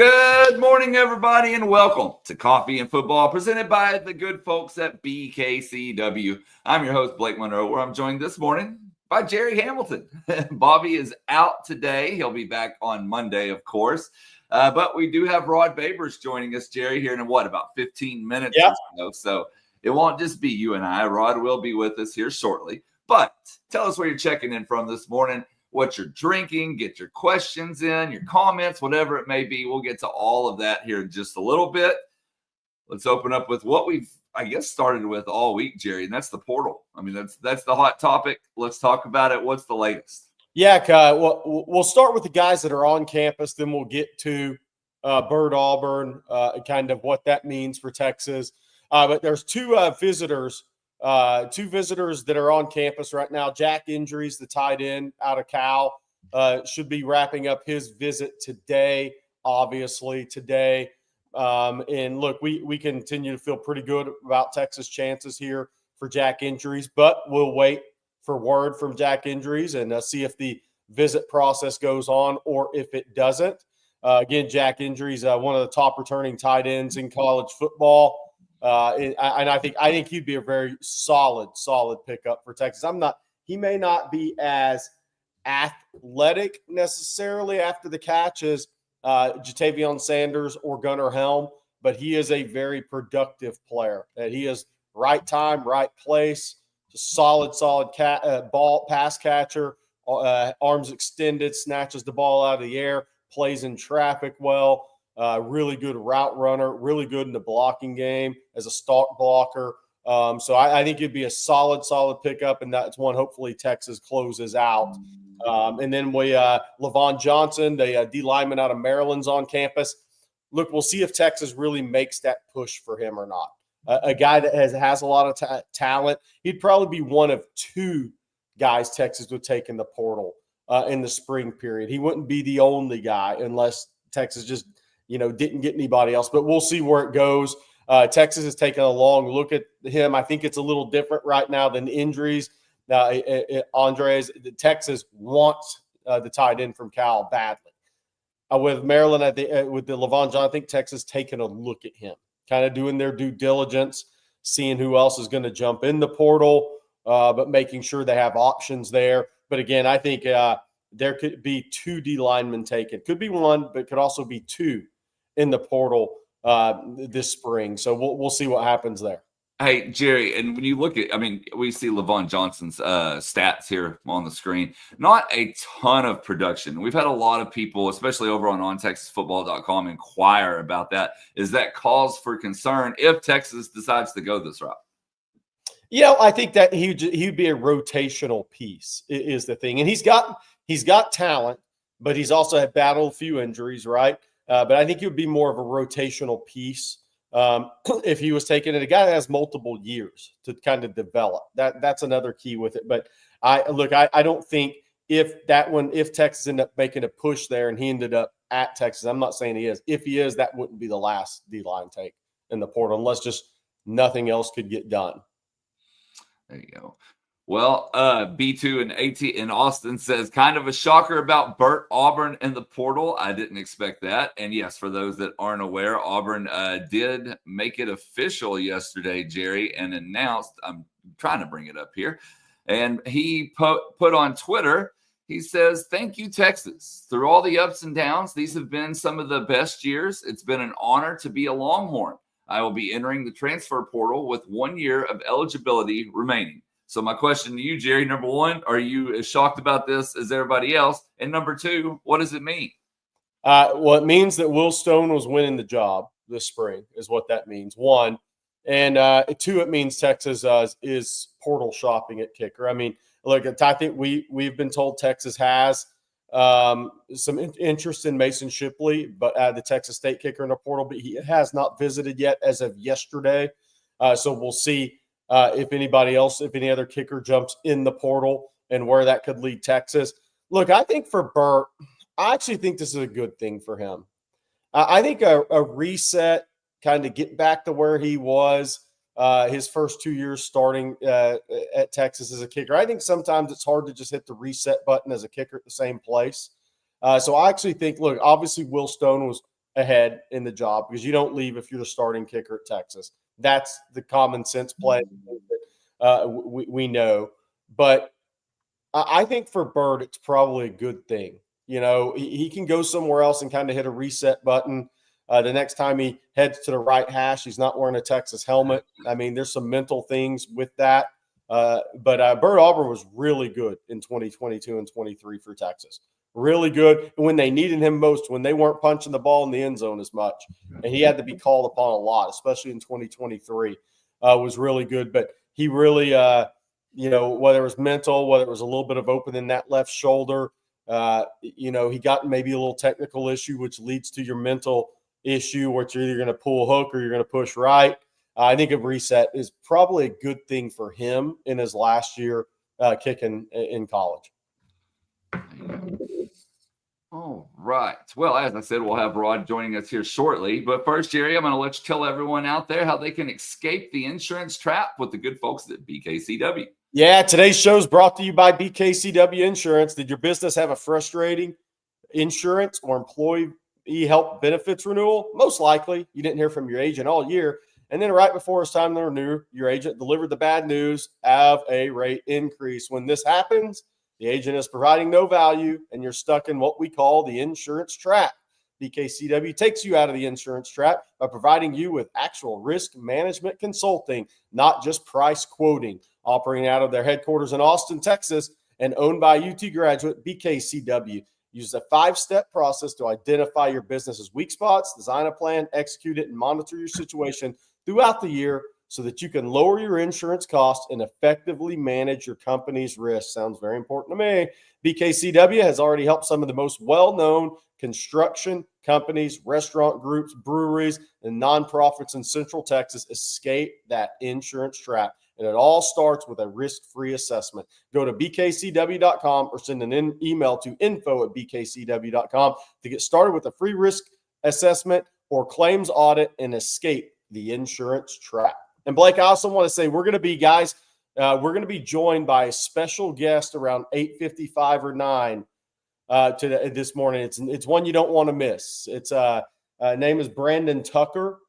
Good morning, everybody, and welcome to Coffee and Football, presented by the good folks at BKCW. I'm your host, Blake Monroe, where I'm joined this morning by Jerry Hamilton. Bobby is out today. He'll be back on Monday, of course. But we do have Rod Babers joining us, Jerry, here in about 15 minutes or so. So it won't just be you and I. Rod will be with us here shortly. But tell us where you're checking in from this morning, what you're drinking, get your questions in, your comments, whatever it may be. We'll get to all of that here in just a little bit. Let's open up with what we've, started with all week, Jerry, and that's the portal. I mean, that's the hot topic. Let's talk about it. What's the latest? Yeah, well, we'll start with the guys that are on campus, then we'll get to Bert Auburn, kind of what that means for Texas. But there's two visitors that are on campus right now. Jack Injuries, the tight end out of Cal, should be wrapping up his visit today, obviously today. And look, we continue to feel pretty good about Texas' chances here for Jack Injuries, but we'll wait for word from Jack Injuries and see if the visit process goes on or if it doesn't. Again, Jack Injuries, one of the top returning tight ends in college football. And I think he'd be a very solid pickup for Texas. He may not be as athletic necessarily after the catch as Jatavion Sanders or Gunnar Helm, but he is a very productive player. He is right time, right place, solid ball pass catcher, arms extended, snatches the ball out of the air, plays in traffic well. Really good route runner, really good in the blocking game as a stalk blocker. So I think it'd be a solid pickup, and that's one hopefully Texas closes out. And then Levon Johnson, the D lineman out of Maryland's on campus. Look, we'll see if Texas really makes that push for him or not. A guy that has a lot of talent. He'd probably be one of two guys Texas would take in the portal in the spring period. He wouldn't be the only guy unless Texas just didn't get anybody else, but we'll see where it goes. Texas has taken a long look at him. I think it's a little different right now than Injuries. Andres, Texas wants the tight end from Cal badly. With Maryland, with the Levon John, I think Texas taking a look at him, kind of doing their due diligence, seeing who else is going to jump in the portal, but making sure they have options there. But again, I think there could be two D linemen taken. Could be one, but could also be two in the portal this spring. So we'll see what happens there. Hey, Jerry, and when you look at, we see Levon Johnson's stats here on the screen. Not a ton of production. We've had a lot of people, especially over on ontexasfootball.com, inquire about that. Is that cause for concern if Texas decides to go this route? I think that he'd be a rotational piece is the thing. And he's got talent, but he's also had battled a few injuries, right? But I think he would be more of a rotational piece if he was taken. And a guy that has multiple years to kind of develop. That's another key with it. But I don't think if Texas ended up making a push there and he ended up at Texas, I'm not saying he is. If he is, that wouldn't be the last D-line take in the portal unless just nothing else could get done. There you go. Well, B2 and AT in Austin says kind of a shocker about Bert Auburn in the portal. I didn't expect that. And yes, for those that aren't aware, Auburn did make it official yesterday, Jerry, and announced, I'm trying to bring it up here, and he put on Twitter, he says, "Thank you, Texas. Through all the ups and downs, these have been some of the best years. It's been an honor to be a Longhorn. I will be entering the transfer portal with 1 year of eligibility remaining." So my question to you, Jerry, number one, are you as shocked about this as everybody else? And number two, what does it mean? Well, it means that Will Stone was winning the job this spring is what that means, one. And two, it means Texas is portal shopping at kicker. I mean, look, I think we've been told Texas has some interest in Mason Shipley, but the Texas State kicker in the portal, but he has not visited yet as of yesterday. So we'll see if any other kicker jumps in the portal and where that could lead Texas. Look, I think for Bert, I actually think this is a good thing for him. I think a reset, kind of get back to where he was his first 2 years starting at Texas as a kicker. I think sometimes it's hard to just hit the reset button as a kicker at the same place. So I actually think, look, obviously Will Stone was ahead in the job because you don't leave if you're the starting kicker at Texas. That's the common sense play that we know. But I think for Bert, it's probably a good thing. He can go somewhere else and kind of hit a reset button. The next time he heads to the right hash, he's not wearing a Texas helmet. I mean, there's some mental things with that. But Bert Auburn was really good in 2022 and 23 for Texas. Really good when they needed him most, when they weren't punching the ball in the end zone as much. And he had to be called upon a lot, especially in 2023, was really good. But he really, whether it was mental, whether it was a little bit of open in that left shoulder, he got maybe a little technical issue, which leads to your mental issue, which you're either going to pull a hook or you're going to push right. I think a reset is probably a good thing for him in his last year kicking in college. All right. Well, as I said, we'll have Rod joining us here shortly. But first, Jerry, I'm going to let you tell everyone out there how they can escape the insurance trap with the good folks at BKCW. Yeah, today's show is brought to you by BKCW Insurance. Did your business have a frustrating insurance or employee health benefits renewal? Most likely. You didn't hear from your agent all year. And then right before it's time to renew, your agent delivered the bad news of a rate increase. When this happens, the agent is providing no value, and you're stuck in what we call the insurance trap. BKCW takes you out of the insurance trap by providing you with actual risk management consulting, not just price quoting. Operating out of their headquarters in Austin, Texas, and owned by a UT graduate, BKCW uses a 5-step process to identify your business's weak spots, design a plan, execute it, and monitor your situation throughout the year so that you can lower your insurance costs and effectively manage your company's risk. Sounds very important to me. BKCW has already helped some of the most well-known construction companies, restaurant groups, breweries, and nonprofits in Central Texas escape that insurance trap. And it all starts with a risk-free assessment. Go to bkcw.com or send an email to info@bkcw.com to get started with a free risk assessment or claims audit and escape the insurance trap. And Blake, I also want to say we're going to be joined by a special guest around 8:55 or 9 this morning. It's one you don't want to miss. It's name is Brandon Tucker,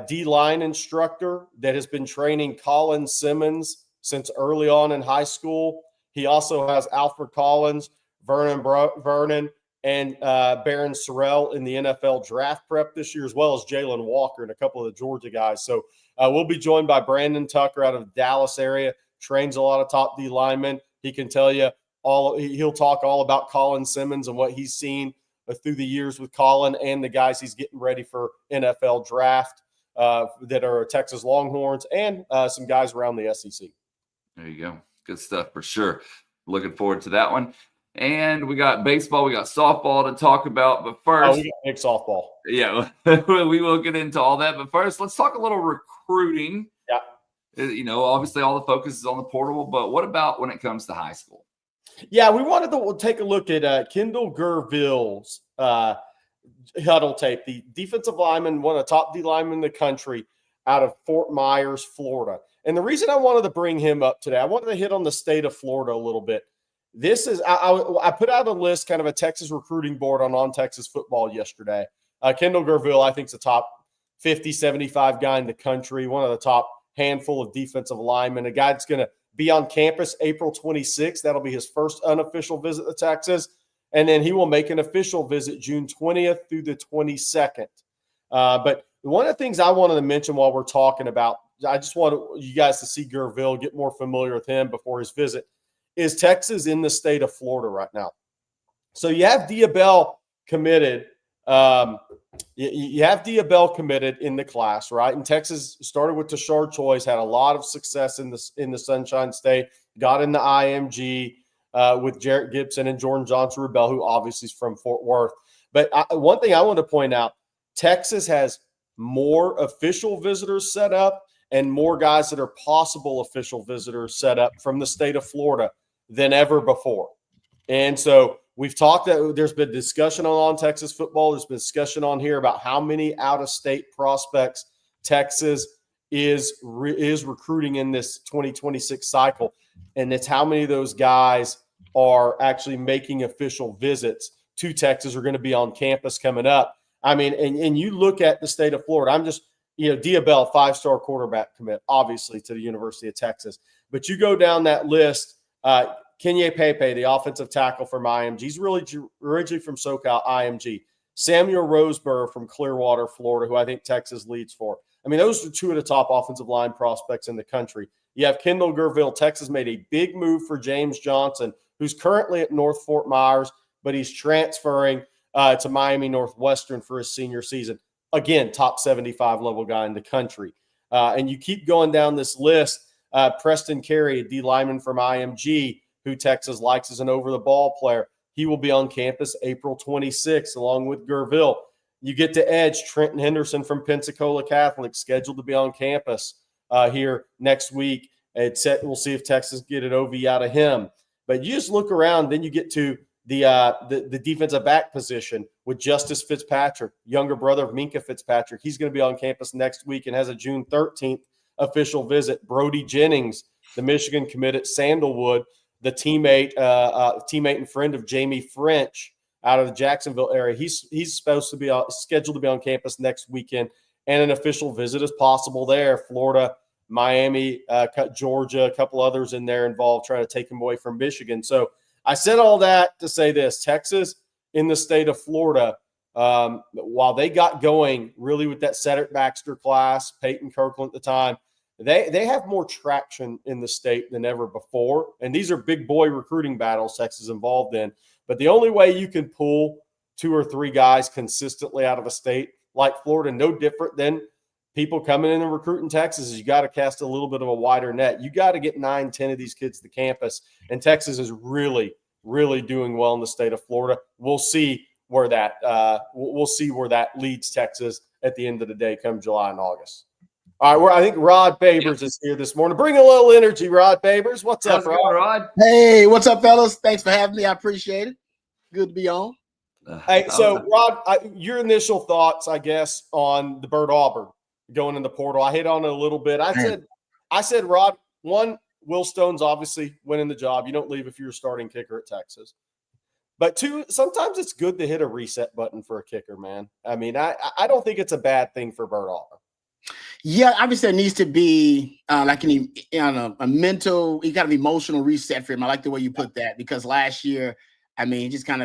D-line instructor that has been training Colin Simmons since early on in high school. He also has Alfred Collins, Vernon, and Barron Sorrell in the NFL draft prep this year, as well as Jalen Walker and a couple of the Georgia guys. So we'll be joined by Brandon Tucker out of the Dallas area, trains a lot of top D linemen. He can tell you he'll talk all about Colin Simmons and what he's seen through the years with Colin and the guys he's getting ready for NFL draft that are Texas Longhorns and some guys around the SEC. There you go. Good stuff for sure. Looking forward to that one. And we got baseball, we got softball to talk about. But first, we got big softball. Yeah, we will get into all that. But first, let's talk a little recruiting. Yeah. Obviously all the focus is on the portal, but what about when it comes to high school? Yeah, we wanted to take a look at Kendall Gerville's huddle tape, the defensive lineman, one of the top D linemen in the country out of Fort Myers, Florida. And the reason I wanted to bring him up today, I wanted to hit on the state of Florida a little bit. This is I put out a list, kind of a Texas recruiting board on Texas football yesterday. Kendall Gerville, I think, is a top 50, 75 guy in the country, one of the top handful of defensive linemen, a guy that's going to be on campus April 26th. That'll be his first unofficial visit to Texas. And then he will make an official visit June 20th through the 22nd. But one of the things I wanted to mention while we're talking about, I just want you guys to see Gerville, get more familiar with him before his visit, is Texas in the state of Florida right now. So you have Diabell committed. You have Diabell committed in the class, right? And Texas started with Tashard Choice, had a lot of success in the Sunshine State, got in the IMG with Jarrett Gibson and Jordan Johnson-Rebel, who obviously is from Fort Worth. But one thing I want to point out, Texas has more official visitors set up and more guys that are possible official visitors set up from the state of Florida than ever before. And so we've talked that there's been discussion on Texas football. There's been discussion on here about how many out-of-state prospects Texas is recruiting in this 2026 cycle. And it's how many of those guys are actually making official visits to Texas, are going to be on campus coming up. I mean, and you look at the state of Florida. I'm just, Diabell, 5-star quarterback commit, obviously, to the University of Texas. But you go down that list, Kenye Pepe, the offensive tackle from IMG. He's really originally from SoCal IMG. Samuel Roseburg from Clearwater, Florida, who I think Texas leads for. I mean, those are two of the top offensive line prospects in the country. You have Kendall Gerville. Texas made a big move for James Johnson, who's currently at North Fort Myers, but he's transferring to Miami Northwestern for his senior season. Again, top 75 level guy in the country. And you keep going down this list. Preston Carey, a D lineman from IMG, who Texas likes as an over-the-ball player. He will be on campus April 26th, along with Gerville. You get to edge Trenton Henderson from Pensacola Catholic, scheduled to be on campus here next week. We'll see if Texas get an OV out of him. But you just look around, then you get to the defensive back position with Justice Fitzpatrick, younger brother of Minka Fitzpatrick. He's going to be on campus next week and has a June 13th official visit. Brody Jennings, the Michigan commit at Sandalwood, the teammate and friend of Jamie French out of the Jacksonville area. He's supposed to be scheduled to be on campus next weekend, and an official visit is possible there. Florida, Miami, Georgia, a couple others in there involved trying to take him away from Michigan. So I said all that to say this: Texas in the state of Florida, while they got going really with that Cedric Baxter class, Peyton Kirkland at the time, they have more traction in the state than ever before. And these are big boy recruiting battles Texas is involved in. But the only way you can pull 2 or 3 guys consistently out of a state like Florida, no different than people coming in and recruiting Texas, is you got to cast a little bit of a wider net. You got to get 9, 10 of these kids to campus. And Texas is really, really doing well in the state of Florida. We'll see where that leads Texas at the end of the day come July and August. All right, I think Rod Babers is here this morning. Bring a little energy, Rod Babers. What's up, Rod? Hey, what's up, fellas? Thanks for having me. I appreciate it. Good to be on. Hey, so Rod, your initial thoughts, I guess, on the Bert Auburn going in the portal. I hit on it a little bit. I said, Rod, one, Will Stone's obviously winning the job. You don't leave if you're a starting kicker at Texas. But 2, sometimes it's good to hit a reset button for a kicker, man. I mean, I don't think it's a bad thing for Bert Auburn. Yeah, obviously there needs to be like a mental, you got an emotional reset for him. I like the way you put that, because last year, I mean, just got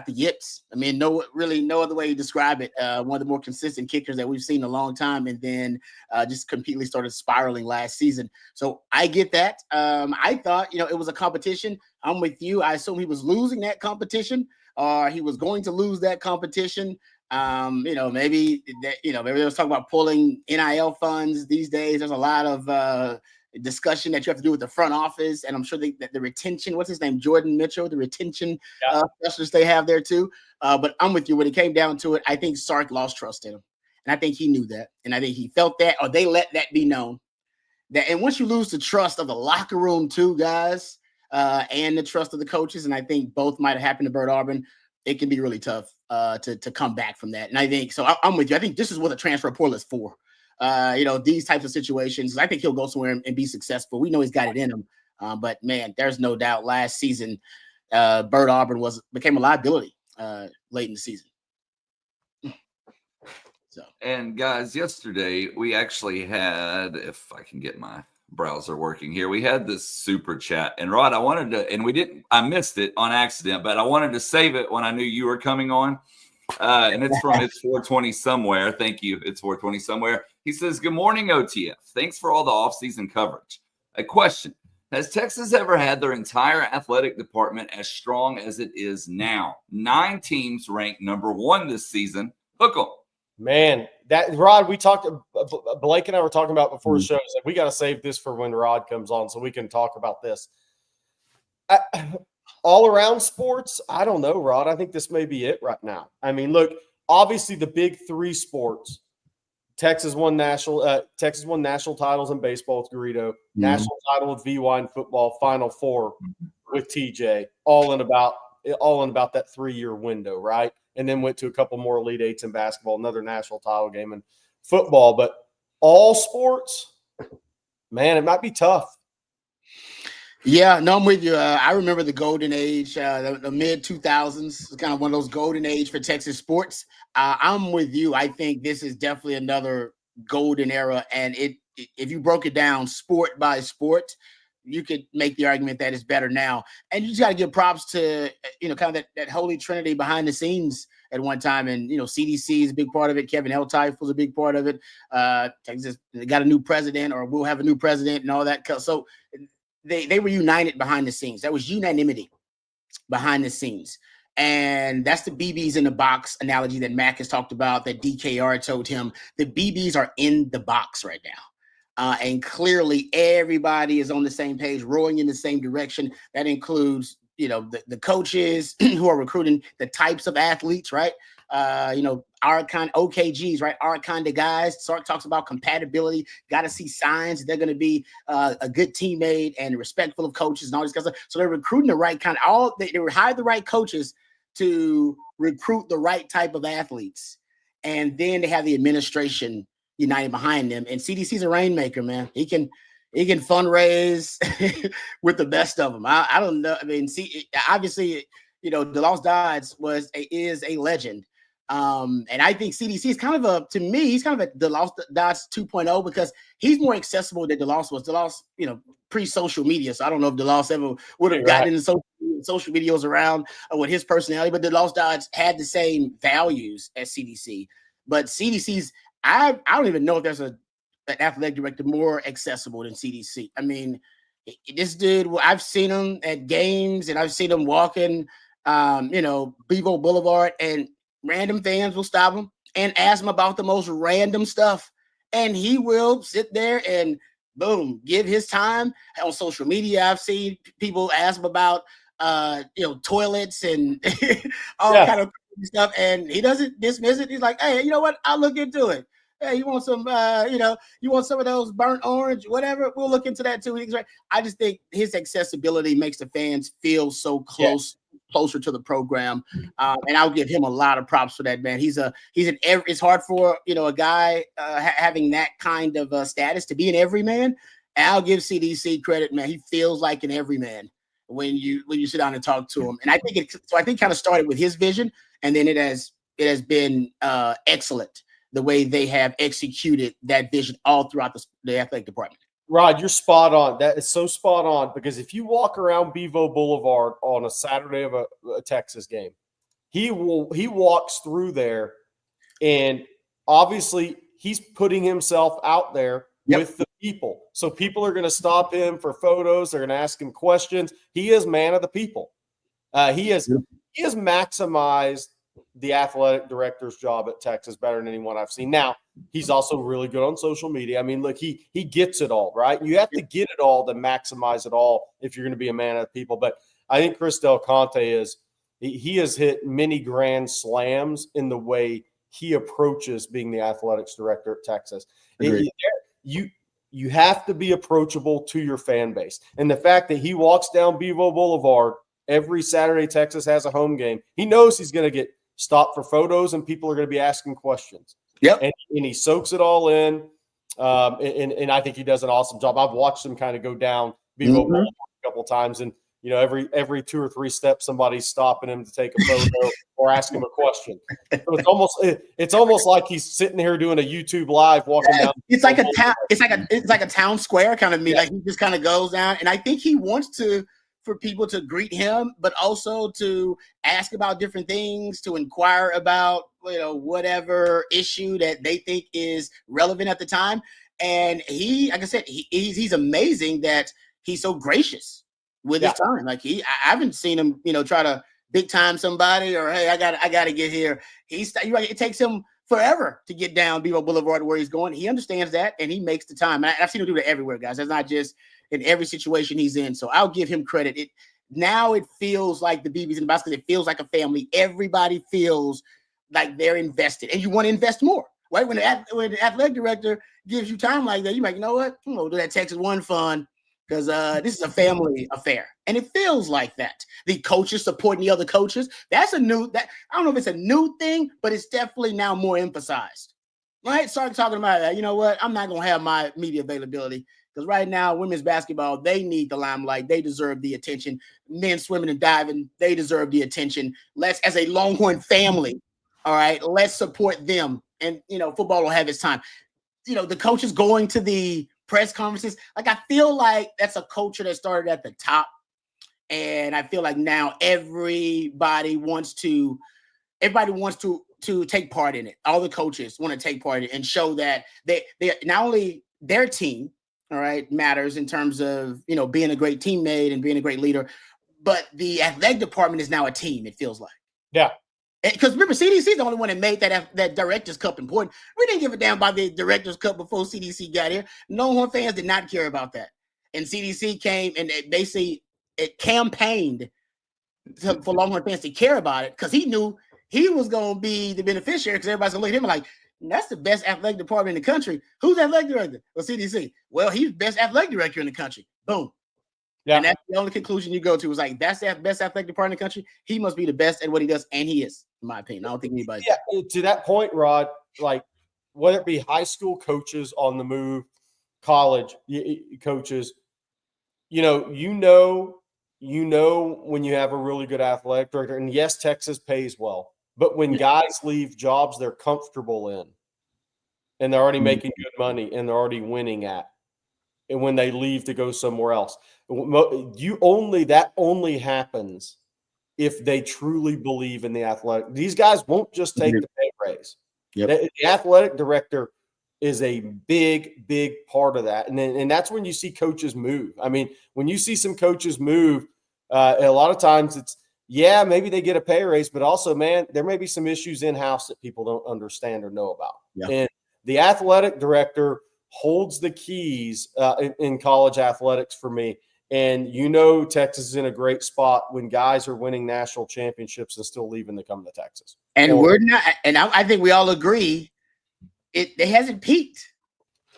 the yips. I mean, no other way to describe it. One of the more consistent kickers that we've seen in a long time, and then just completely started spiraling last season. So I get that. I thought, it was a competition. I'm with you. I assume he was losing that competition, or he was going to lose that competition. Maybe they was talking about pulling NIL funds these days. There's a lot of discussion that you have to do with the front office, and I'm sure that the retention, what's his name, Jordan Mitchell, the retention specialist they have there too. But I'm with you. When it came down to it, I think Sark lost trust in him, and I think he knew that, and I think he felt that, or they let that be known. That, and once you lose the trust of the locker room too, guys, and the trust of the coaches, and I think both might have happened to Bert Auburn, it can be really tough to come back from that. And I think so. I'm with you. I think this is what the transfer portal is for. These types of situations. I think he'll go somewhere and be successful. We know he's got it in him. But man, there's no doubt last season, Bert Auburn became a liability late in the season. So. And guys, yesterday we actually had, if I can get my browser working here, we had this super chat, and Rod, I missed it on accident, but I wanted to save it when I knew you were coming on. And it's 420 somewhere. Thank you. It's 420 somewhere. He says, "Good morning, OTF. Thanks for all the offseason coverage. A question: has Texas ever had their entire athletic department as strong as it is now? 9 teams ranked number 1 this season. Hook 'em." Man, that Rod, we talked. Blake and I were talking about before the show. Like, we got to save this for when Rod comes on, so we can talk about this. All around sports, I don't know, Rod. I think this may be it right now. I mean, look, obviously the big 3 sports. Texas won national titles in baseball with Garrido, national title with VY in football, Final Four with TJ, all in about that 3-year window, right? And then went to a couple more Elite Eights in basketball, another national title game in football. But all sports, man, it might be tough. Yeah, no, I'm with you. I remember the golden age, the mid 2000s, kind of one of those golden age for Texas sports. I'm with you. I think this is definitely another golden era. And if you broke it down sport by sport, you could make the argument that it's better now. And you just got to give props to, kind of that holy trinity behind the scenes at one time. And, CDC is a big part of it. Kevin Eltife was a big part of it. Texas got a new president, or will have a new president and all that. So, they were united behind the scenes. That was unanimity behind the scenes. And that's the BBs in the box analogy that Mac has talked about, that DKR told him. The BBs are in the box right now. And clearly everybody is on the same page, rowing in the same direction. That includes, the coaches who are recruiting the types of athletes, right? Our kind of OKGs, right? Our kind of guys. Sark talks about compatibility. Got to see signs they're going to be a good teammate and respectful of coaches and all this kind of stuff. So they're recruiting the right kind. They hired the right coaches to recruit the right type of athletes, and then they have the administration united behind them. And CDC's a rainmaker, man. He can fundraise with the best of them. I don't know. I mean, obviously, DeLoss Dodds is a legend. And I think CDC is kind of he's kind of a DeLoss Dodds 2.0, because he's more accessible than DeLoss was. DeLoss, pre-social media. So I don't know if DeLoss ever would have gotten into social videos around with his personality, but DeLoss Dodds had the same values as CDC. But CDC's, I don't even know if there's an athletic director more accessible than CDC. I mean, this dude, I've seen him at games and I've seen him walking, Bevo Boulevard, and random fans will stop him and ask him about the most random stuff. And he will sit there and boom, give his time. On social media, I've seen people ask him about, toilets and all kind of stuff. And he doesn't dismiss it. He's like, hey, you know what? I'll look into it. Hey, you want some, you want some of those burnt orange, whatever? We'll look into that too. I just think his accessibility makes the fans feel so closer to the program. And I'll give him a lot of props for that, man. It's hard for, a guy having that kind of status to be an everyman. And I'll give CDC credit, man. He feels like an everyman when you sit down and talk to him. And I think kind of started with his vision, and then it has been excellent the way they have executed that vision all throughout the athletic department. Rod, you're spot on. That is so spot on, because if you walk around Bevo Boulevard on a Saturday of a Texas game, he walks through there, and obviously he's putting himself out there with the people. So people are going to stop him for photos. They're going to ask him questions. He is man of the people. He has maximized the athletic director's job at Texas better than anyone I've seen. Now, he's also really good on social media. I mean, look, he gets it all, right? You have to get it all to maximize it all if you're going to be a man of the people. But I think Chris Del Conte he has hit many grand slams in the way he approaches being the athletics director at Texas. You have to be approachable to your fan base. And the fact that he walks down Bevo Boulevard every Saturday Texas has a home game, he knows he's going to get stopped for photos and people are going to be asking questions. And he soaks it all in. And I think he does an awesome job. I've watched him kind of go down Bevo Boulevard a couple of times, and every 2 or 3 steps somebody's stopping him to take a photo or ask him a question. So it's almost like he's sitting here doing a YouTube live walking down. It's like a town square kind of me. Like he just kind of goes down, and I think he wants for people to greet him, but also to ask about different things, to inquire about, whatever issue that they think is relevant at the time. And he, like I said, he's amazing that he's so gracious with his time. Like I haven't seen him, try to big time somebody or, hey, I got to get here. You're right, it takes him forever to get down Bevo Boulevard where he's going. He understands that, and he makes the time. And I've seen him do that everywhere, guys. That's not just in every situation he's in. So I'll give him credit. Now it feels like the BBs in the basket. It feels like a family. Everybody feels like they're invested, and you want to invest more, right? When the athletic director gives you time like that, you're like, you know what? I'm gonna do that Texas One fun because this is a family affair, and it feels like that. The coaches supporting the other coaches. I don't know if it's a new thing, but it's definitely now more emphasized. Right? Start talking about that. You know what? I'm not gonna have my media availability. Because right now, women's basketball, they need the limelight. They deserve the attention. Men swimming and diving, they deserve the attention. Let's, as a Longhorn family, all right, let's support them. And, football will have its time. The coaches going to the press conferences, like, I feel like that's a culture that started at the top. And I feel like now everybody wants to take part in it. All the coaches want to take part in it and show that they not only their team, all right, matters in terms of, being a great teammate and being a great leader, but the athletic department is now a team, it feels like. Yeah. Because remember, CDC is the only one that made that Directors Cup important. We didn't give a damn about the Directors Cup before CDC got here. Longhorn fans did not care about that. And CDC came and it campaigned for Longhorn fans to care about it because he knew he was going to be the beneficiary because everybody's going to look at him like, that's the best athletic department in the country. Who's the athletic director? Well, CDC. Well, he's the best athletic director in the country. Boom. Yeah. And that's the only conclusion you go to is like, that's the best athletic department in the country. He must be the best at what he does. And he is, in my opinion. I don't think anybody. Yeah. To that point, Rod, like whether it be high school coaches on the move, college coaches, you know when you have a really good athletic director, and yes, Texas pays well, but when guys leave jobs they're comfortable in and they're already making good money and they're already winning at, and when they leave to go somewhere else, that only happens if they truly believe in the athletic. These guys won't just take the pay raise. Yep. The athletic director is a big, big part of that. And that's when you see coaches move. I mean, when you see some coaches move, a lot of times it's, maybe they get a pay raise, but also, man, there may be some issues in-house that people don't understand or know about. Yeah. And the athletic director holds the keys in college athletics for me. And Texas is in a great spot when guys are winning national championships and still leaving to come to Texas. And we're not, and I think we all agree it hasn't peaked,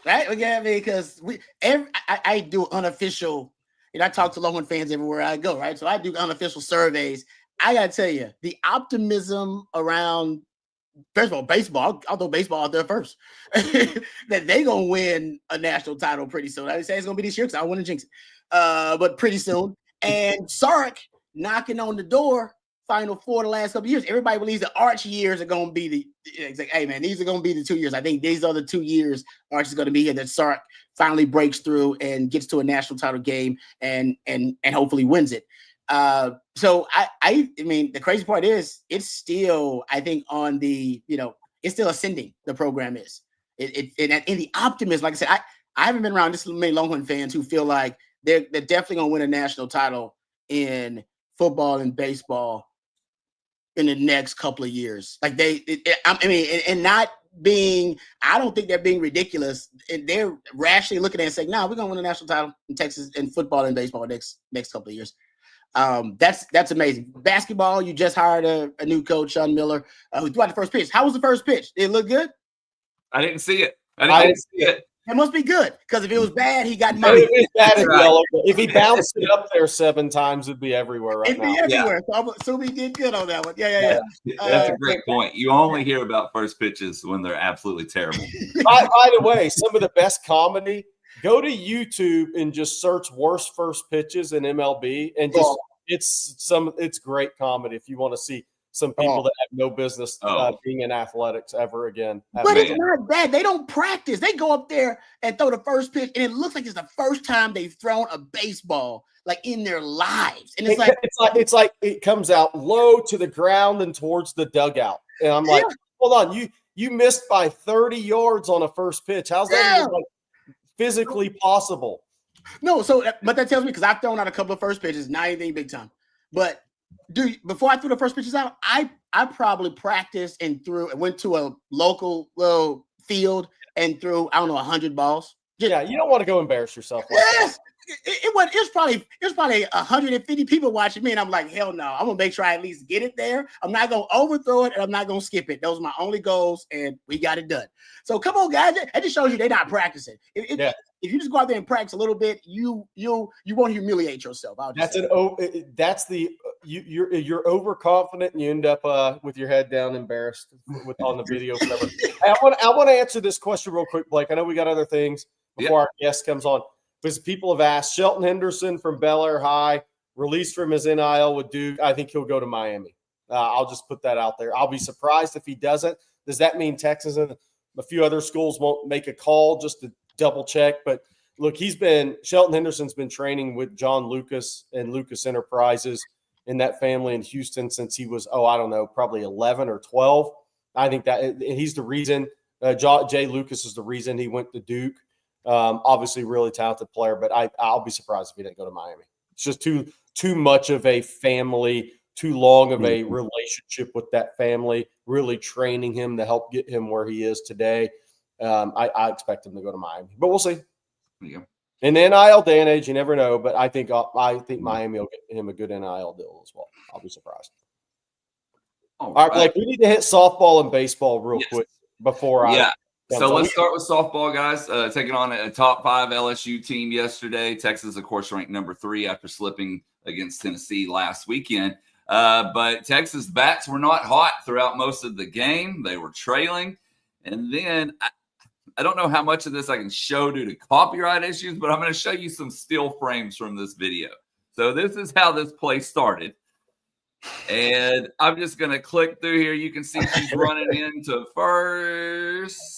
right? Okay, because I do unofficial, I talk to Longhorn fans everywhere I go, right? So I do unofficial surveys. I gotta tell you, the optimism around, first of all, baseball, I'll throw baseball out there first, that they gonna win a national title pretty soon. I would say it's gonna be this year because I want to jinx it, but pretty soon. And Sark knocking on the door, Final Four the last couple of years. Everybody believes the Arch years are going to be it's like, hey man, these are going to be the 2 years. I think these are the 2 years Arch is going to be here that Sark finally breaks through and gets to a national title game and hopefully wins it. So I mean, the crazy part is it's still, I think, on the, it's still ascending. The program is in the optimism. Like I said, I haven't been around this many Longhorn fans who feel like they're definitely going to win a national title in football and baseball in the next couple of years. Like and not being, I don't think they're being ridiculous, and they're rationally looking at it and saying, no, we're going to win a national title in Texas in football and baseball next couple of years. That's amazing. Basketball, you just hired a new coach, Sean Miller, who threw out the first pitch. How was the first pitch? Did it look good? I didn't see it. I didn't see it. It must be good, because if it was bad, he got money. If he bounced it up there 7 times, it'd be everywhere right now. It'd be everywhere. Yeah. So we did good on that one. Yeah. That's a great point. You only hear about first pitches when they're absolutely terrible. By the way, some of the best comedy, go to YouTube and just search worst first pitches in MLB, and just it's great comedy if you want to see some people that have no business being in athletics ever again. But it's not bad. They don't practice. They go up there and throw the first pitch, and it looks like it's the first time they've thrown a baseball like in their lives. And it's like it comes out low to the ground and towards the dugout. And I'm like, hold on, you missed by 30 yards on a first pitch. How's that even physically possible? No, but that tells me, because I've thrown out a couple of first pitches, not anything big time, but. Dude, before I threw the first pitches out, I probably practiced and went to a local little field and threw, 100 balls. You don't want to go embarrass yourself. Yes. It was probably 150 people watching me, and I'm like, hell no, I'm gonna make sure I at least get it there. I'm not gonna overthrow it, and I'm not gonna skip it. Those are my only goals, and we got it done. So come on, guys, that just shows you they're not practicing. If you just go out there and practice a little bit, you won't humiliate yourself. You're overconfident, and you end up with your head down, embarrassed on the video. I want to answer this question real quick, Blake. I know we got other things before our guest comes on. because people have asked. Shelton Henderson from Bel Air High, released from his NIL with Duke. I think he'll go to Miami. I'll just put that out there. I'll be surprised if he doesn't. Does that mean Texas and a few other schools won't make a call just to double check? But look, Shelton Henderson's been training with John Lucas and Lucas Enterprises in that family in Houston since he was, probably 11 or 12. I think that he's the reason. Jay Lucas is the reason he went to Duke. Obviously, really talented player, but I'll be surprised if he didn't go to Miami. It's just too much of a family, too long of a relationship with that family, really training him to help get him where he is today. I expect him to go to Miami, but we'll see. Yeah. In the NIL day and age, you never know, but I think Miami will get him a good NIL deal as well. I'll be surprised. All right, Blake, we need to hit softball and baseball real quick before So let's start with softball, guys. Taking on a top 5 LSU team yesterday. Texas, of course, ranked number 3 after slipping against Tennessee last weekend. But Texas bats were not hot throughout most of the game. They were trailing. And then I don't know how much of this I can show due to copyright issues, but I'm going to show you some still frames from this video. So this is how this play started. And I'm just going to click through here. You can see she's running into first.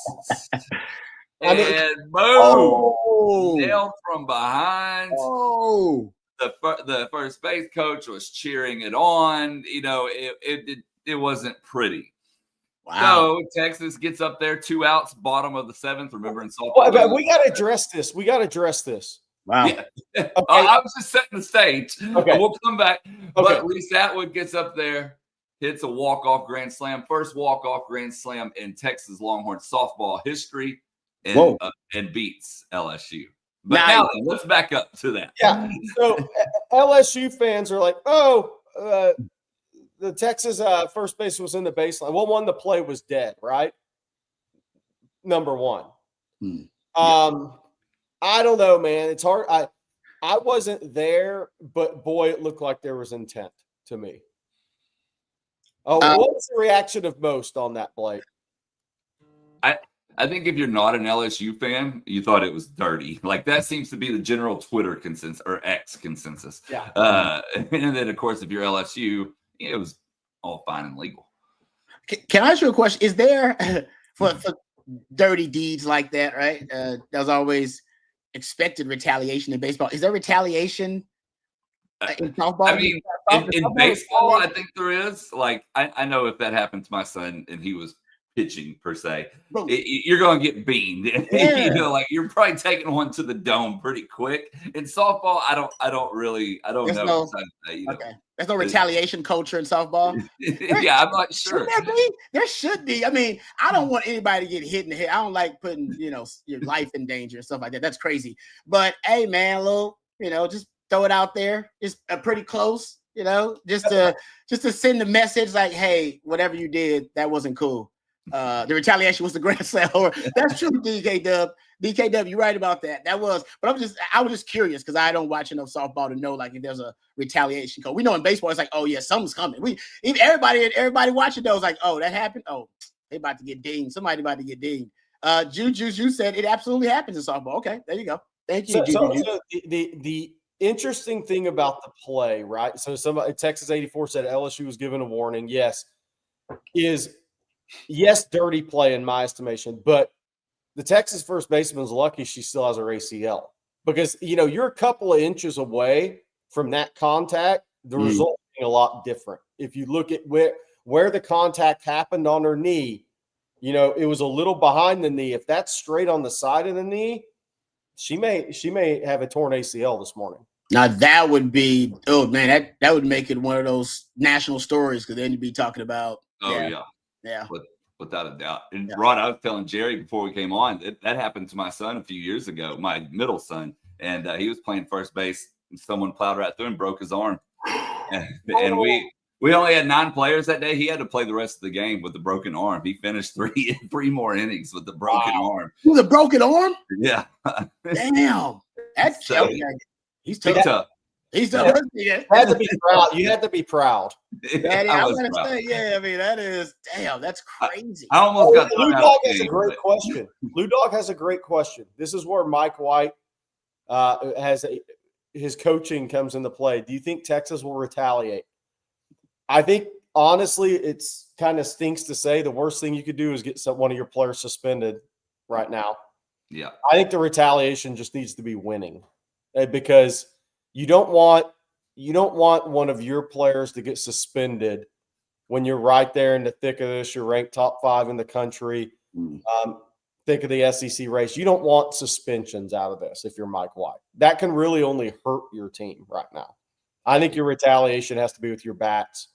And boom! Nailed from behind. Oh. The first base coach was cheering it on. It wasn't pretty. Wow. So Texas gets up there, 2 outs, bottom of the 7th. Remember in softball. Well, we got to address this. Wow. Yeah. Okay. I was just setting the stage. Okay. We'll come back. Okay. But Reese Atwood gets up there, hits a walk-off grand slam. First walk-off grand slam in Texas Longhorns softball history and beats LSU. But now then, let's back up to that. Yeah. So LSU fans are like, the Texas first base was in the baseline. Well, one, the play was dead, right? Number one. I don't know, man. It's hard. I wasn't there, but boy, it looked like there was intent to me. What was the reaction of most on that play? I think if you're not an LSU fan, you thought it was dirty. Like that seems to be the general Twitter consensus or X consensus. Yeah. And then, of course, if you're LSU, it was all fine and legal. Can I ask you a question? Is there for dirty deeds like that, right? There's always expected retaliation in baseball. Is there retaliation in softball? I mean, in baseball, I think there is. Like, I know if that happened to my son and he was pitching per se, you're going to get beamed. Yeah. Like you're probably taking one to the dome pretty quick. In softball, I don't know. Okay. There's no retaliation culture in softball. Yeah, I'm not sure. There should be. I mean, I don't want anybody to get hit in the head. I don't like putting, your life in danger and stuff like that. That's crazy. But hey, man, just throw it out there. It's pretty close, just to send the message like, hey, whatever you did, that wasn't cool. The retaliation was the grand slam. That's true, DKW, you're right about that. That was, but I was just curious because I don't watch enough softball to know like if there's a retaliation code. We know in baseball it's like, oh yeah, something's coming. Everybody watching those like, oh, that happened. Oh, they about to get dinged. Somebody about to get dinged. Juju said it absolutely happens in softball. Okay, there you go. Thank you. So the interesting thing about the play, right? So somebody Texas 84 said LSU was given a warning. Yes, dirty play in my estimation, but the Texas first baseman's lucky she still has her ACL because, you're a couple of inches away from that contact. The result being a lot different. If you look at where the contact happened on her knee, it was a little behind the knee. If that's straight on the side of the knee, she may have a torn ACL this morning. Now that would be, oh man, that would make it one of those national stories because then you'd be talking about. Yeah. Without a doubt. And Ron, I was telling Jerry before we came on that happened to my son a few years ago, my middle son, and he was playing first base. And someone plowed right through and broke his arm. And we only had 9 players that day. He had to play the rest of the game with a broken arm. He finished three more innings with the broken arm. With a broken arm? Yeah. Damn. That's he's tough. He's tough. You had to be proud. You had to be proud. I was going to say, I mean, that is, damn, that's crazy. I almost got Blue Dog has a great question. Blue Dog has a great question. This is where Mike White his coaching comes into play, do you think Texas will retaliate? I think, honestly, it's kind of stinks to say the worst thing you could do is get one of your players suspended right now. Yeah. I think the retaliation just needs to be winning, because you don't want one of your players to get suspended when you're right there in the thick of this. You're ranked top 5 in the country. Think of the SEC race. You don't want suspensions out of this if you're Mike White. That can really only hurt your team right now. I think your retaliation has to be with your bats.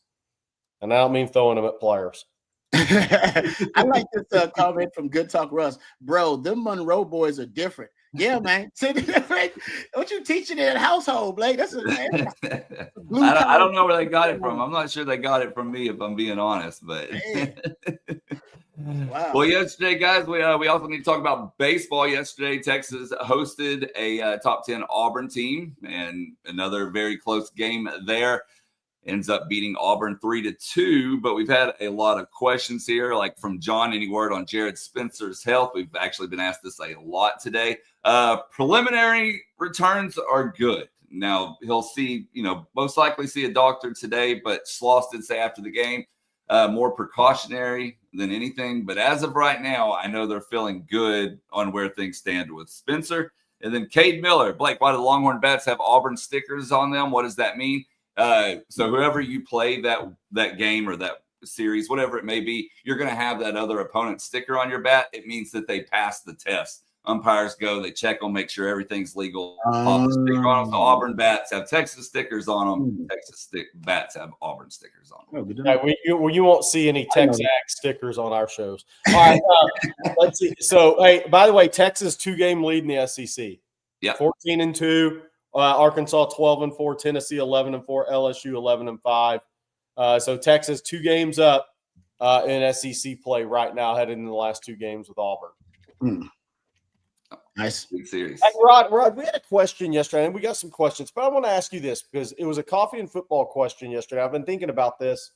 And I don't mean throwing them at players. I like this comment from Good Talk Russ. Bro, them Monroe boys are different. Yeah, man. What you teaching in that household, Blake? That's I don't know where they got it from. I'm not sure they got it from me, if I'm being honest. But wow. Well, yesterday, guys, we also need to talk about baseball. Yesterday, Texas hosted a top 10 Auburn team, and another very close game there. Ends up beating Auburn 3-2, but we've had a lot of questions here, like from John. Any word on Jared Spencer's health? We've actually been asked this a lot today. Preliminary returns are good. Now he'll see, most likely see a doctor today, but Sloss did say after the game, more precautionary than anything. But as of right now, I know they're feeling good on where things stand with Spencer. And then Cade Miller. Blake, why do the Longhorn bats have Auburn stickers on them? What does that mean? So whoever you play that game or that series, whatever it may be, you're going to have that other opponent sticker on your bat. It means that they passed the test. Umpires go, they check them, make sure everything's legal. Pop the sticker on them. So Auburn bats have Texas stickers on them. Texas bats have Auburn stickers on them. You won't see any Texas stickers on our shows. All right, let's see. So, hey, by the way, Texas 2-game lead in the SEC. Yeah, 14-2. Arkansas 12-4, Tennessee 11-4, LSU 11-5. So Texas 2 games up in SEC play right now, headed into the last 2 games with Auburn. Nice. Big series. Hey, Rod, we had a question yesterday, and we got some questions, but I want to ask you this because it was a coffee and football question yesterday. I've been thinking about this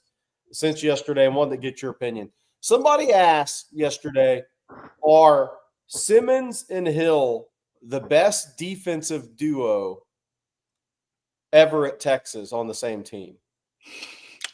since yesterday and wanted to get your opinion. Somebody asked yesterday, are Simmons and Hill the best defensive duo ever at Texas on the same team?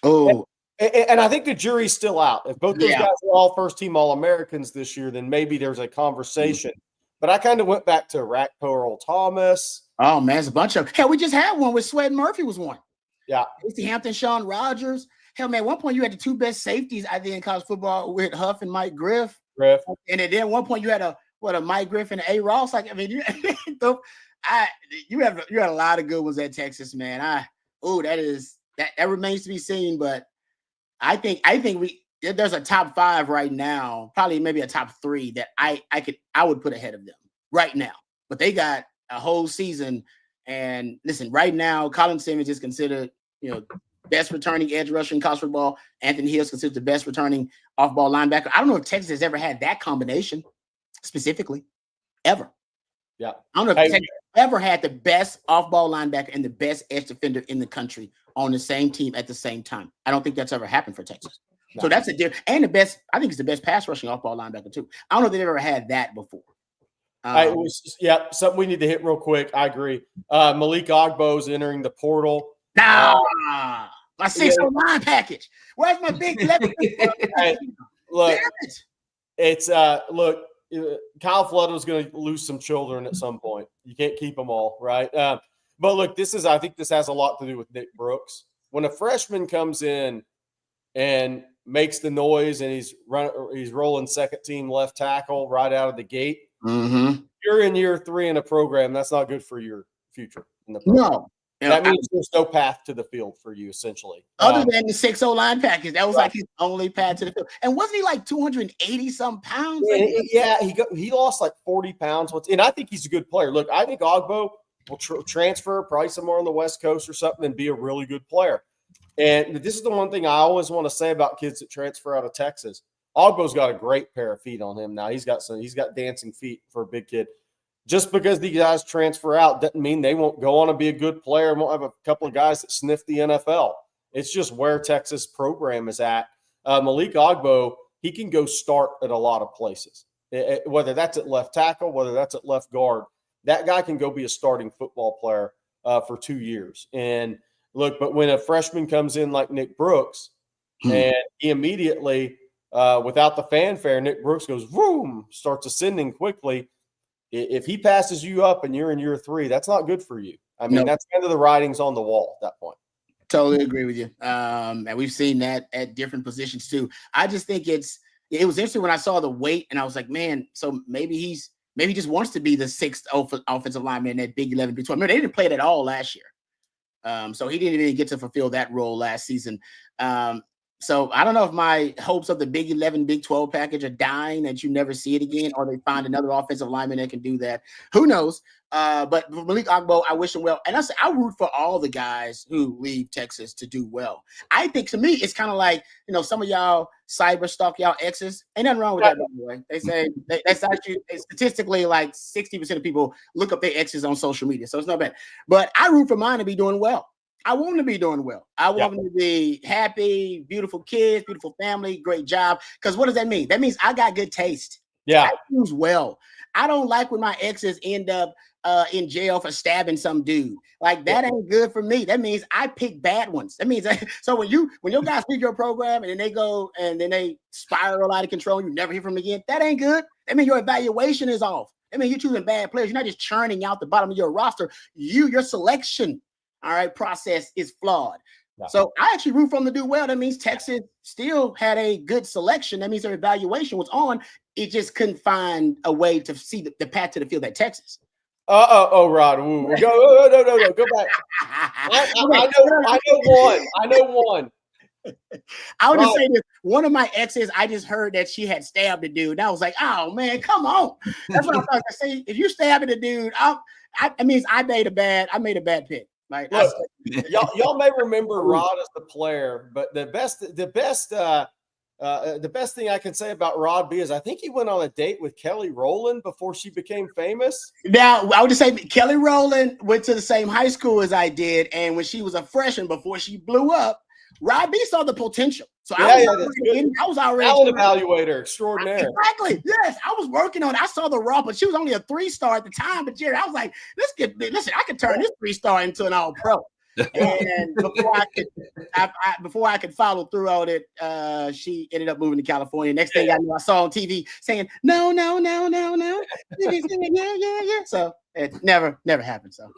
Oh, and I think the jury's still out. If both those guys are all first-team All-Americans this year, then maybe there's a conversation. But I kind of went back to Rackpo, Earl Thomas. Oh, man, it's a bunch of – hell, we just had one with Sweat Murphy was one. Yeah. Casey Hampton, Sean Rogers. Hell, man, at one point you had the 2 best safeties, I think, in college football with Huff and Mike Griff. And then at one point you had a Mike Griff and A. Ross. Like, I mean, you had a lot of good ones at Texas, man. That remains to be seen, but I think there's a top 5 right now, probably maybe a top 3 that I would put ahead of them right now. But they got a whole season, and listen, right now, Colin Simmons is considered, best returning edge rusher in college football. Anthony Hill is considered the best returning off-ball linebacker. I don't know if Texas has ever had that combination specifically, ever. Yeah. I don't know if Texas ever had the best off-ball linebacker and the best edge defender in the country on the same team at the same time. I don't think that's ever happened for Texas. No. So that's a difference. And I think it's the best pass rushing off-ball linebacker too. I don't know if they've ever had that before. Something we need to hit real quick. I agree. Malik Agbo is entering the portal. My 609 package. Where's my big 11? Look, it's Kyle Flood was going to lose some children at some point. You can't keep them all, right? But look, I think this has a lot to do with Nick Brooks. When a freshman comes in and makes the noise and he's rolling second team left tackle right out of the gate, you're in year 3 in a program. That's not good for your future in the program. No. That means there's no path to the field for you, essentially. Other than the 6-0 line package. That was like his only path to the field. And wasn't he like 280-some pounds? He lost like 40 pounds. And I think he's a good player. Look, I think Agbo will transfer probably somewhere on the West Coast or something and be a really good player. And this is the one thing I always want to say about kids that transfer out of Texas. Agbo's got a great pair of feet on him now. He's got dancing feet for a big kid. Just because these guys transfer out doesn't mean they won't go on and be a good player and won't have a couple of guys that sniff the NFL. It's just where Texas program is at. Malik Agbo, he can go start at a lot of places, whether that's at left tackle, whether that's at left guard. that guy can go be a starting football player for 2 years. And look, but when a freshman comes in like Nick Brooks, and he immediately, without the fanfare, Nick Brooks goes, boom, starts ascending quickly. If he passes you up and you're in year 3, that's not good for you. I mean, that's kind of the writings on the wall at that point. Totally agree with you. And we've seen that at different positions too. I just think it was interesting when I saw the weight and I was like, man, so maybe he just wants to be the 6th offensive lineman in that Big 11, Big 12. Remember, they didn't play it at all last year. So he didn't even get to fulfill that role last season. So I don't know if my hopes of the Big 11, Big 12 package are dying, that you never see it again, or they find another offensive lineman that can do that. Who knows? But Malik Agbo, I wish him well. And I root for all the guys who leave Texas to do well. I think, to me, it's kind of like, some of y'all cyber stalk y'all exes. Ain't nothing wrong with that, by the way. They say that's actually statistically like 60% of people look up their exes on social media. So it's not bad. But I root for mine to be doing well. I want them to be doing well. I want them to be happy, beautiful kids, beautiful family, great job. Because what does that mean? That means I got good taste. Yeah. I choose well. I don't like when my exes end up in jail for stabbing some dude. Like, that ain't good for me. That means I pick bad ones. That means so when your guys leave your program and then they go and then they spiral out of control and you never hear from them again, that ain't good. That means your evaluation is off. I mean, you're choosing bad players. You're not just churning out the bottom of your roster. Your selection, all right, process is flawed. Yeah. So I actually root for them to do well. That means Texas still had a good selection. That means their evaluation was on. It just couldn't find a way to see the path to the field at Texas. Rod. No, go back. I know one. I would just say this. One of my exes, I just heard that she had stabbed a dude. And I was like, oh, man, come on. That's what I thought. I say, if you're stabbing a dude, it means I made a bad pick. Like, look, y'all may remember Rod as the player, but the best thing I can say about Rod B is I think he went on a date with Kelly Rowland before she became famous. Now, I would just say Kelly Rowland went to the same high school as I did, and when she was a freshman before she blew up, Rod B saw the potential. So I was already talent evaluator extraordinaire. Exactly. Yes, I was working on it. I saw the raw, but she was only a 3-star at the time. But Jerry, I was like, listen, I could turn this 3-star into an all-pro. And before I could follow through on it, she ended up moving to California. Next thing I knew, I saw on TV saying, no. Yeah. So it never happened. So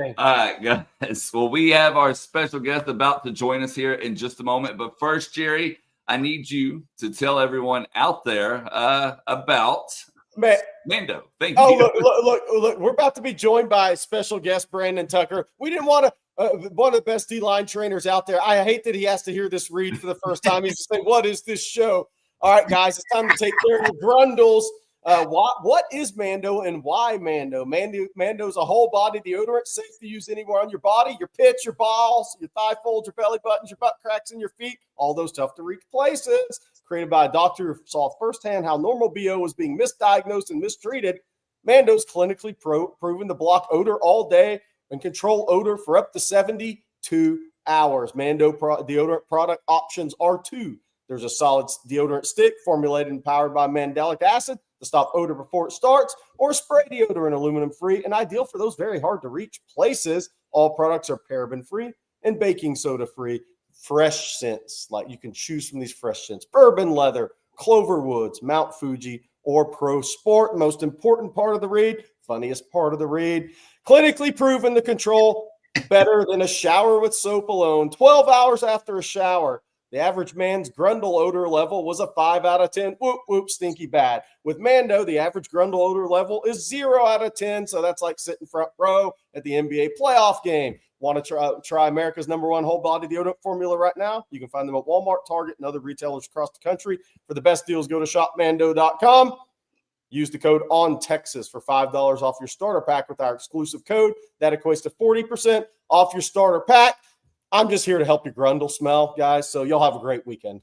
all right, guys. Well, we have our special guest about to join us here in just a moment. But first, Jerry, I need you to tell everyone out there about Mando. Thank you. Look, we're about to be joined by special guest Brandon Tucker. We didn't want to one of the best D-line trainers out there. I hate that he has to hear this read for the first time. He's just saying, what is this show? All right, guys, it's time to take care of your grundles. What is Mando and why Mando? Mando's a whole body deodorant, safe to use anywhere on your body, your pits, your balls, your thigh folds, your belly buttons, your butt cracks, and your feet, all those tough to reach places. Created by a doctor who saw firsthand how normal BO was being misdiagnosed and mistreated. Mando's clinically proven to block odor all day and control odor for up to 72 hours. Mando deodorant product options are 2. There's a solid deodorant stick formulated and powered by mandelic acid to stop odor before it starts, or spray deodorant, aluminum-free, and ideal for those very hard-to-reach places. All products are paraben-free and baking soda-free. Fresh scents, like you can choose from these fresh scents: bourbon leather, clover woods, Mount Fuji, or Pro Sport. Most important part of the read, funniest part of the read, clinically proven to control better than a shower with soap alone. 12 hours after a shower, the average man's grundle odor level was a 5 out of 10. Whoop, whoop, stinky bad. With Mando, the average grundle odor level is 0 out of 10. So that's like sitting front row at the NBA playoff game. Want to try America's #1 whole body deodorant formula right now? You can find them at Walmart, Target, and other retailers across the country. For the best deals, go to shopmando.com. Use the code ONTEXAS for $5 off your starter pack with our exclusive code. That equates to 40% off your starter pack. I'm just here to help your grundle smell, guys, so y'all have a great weekend.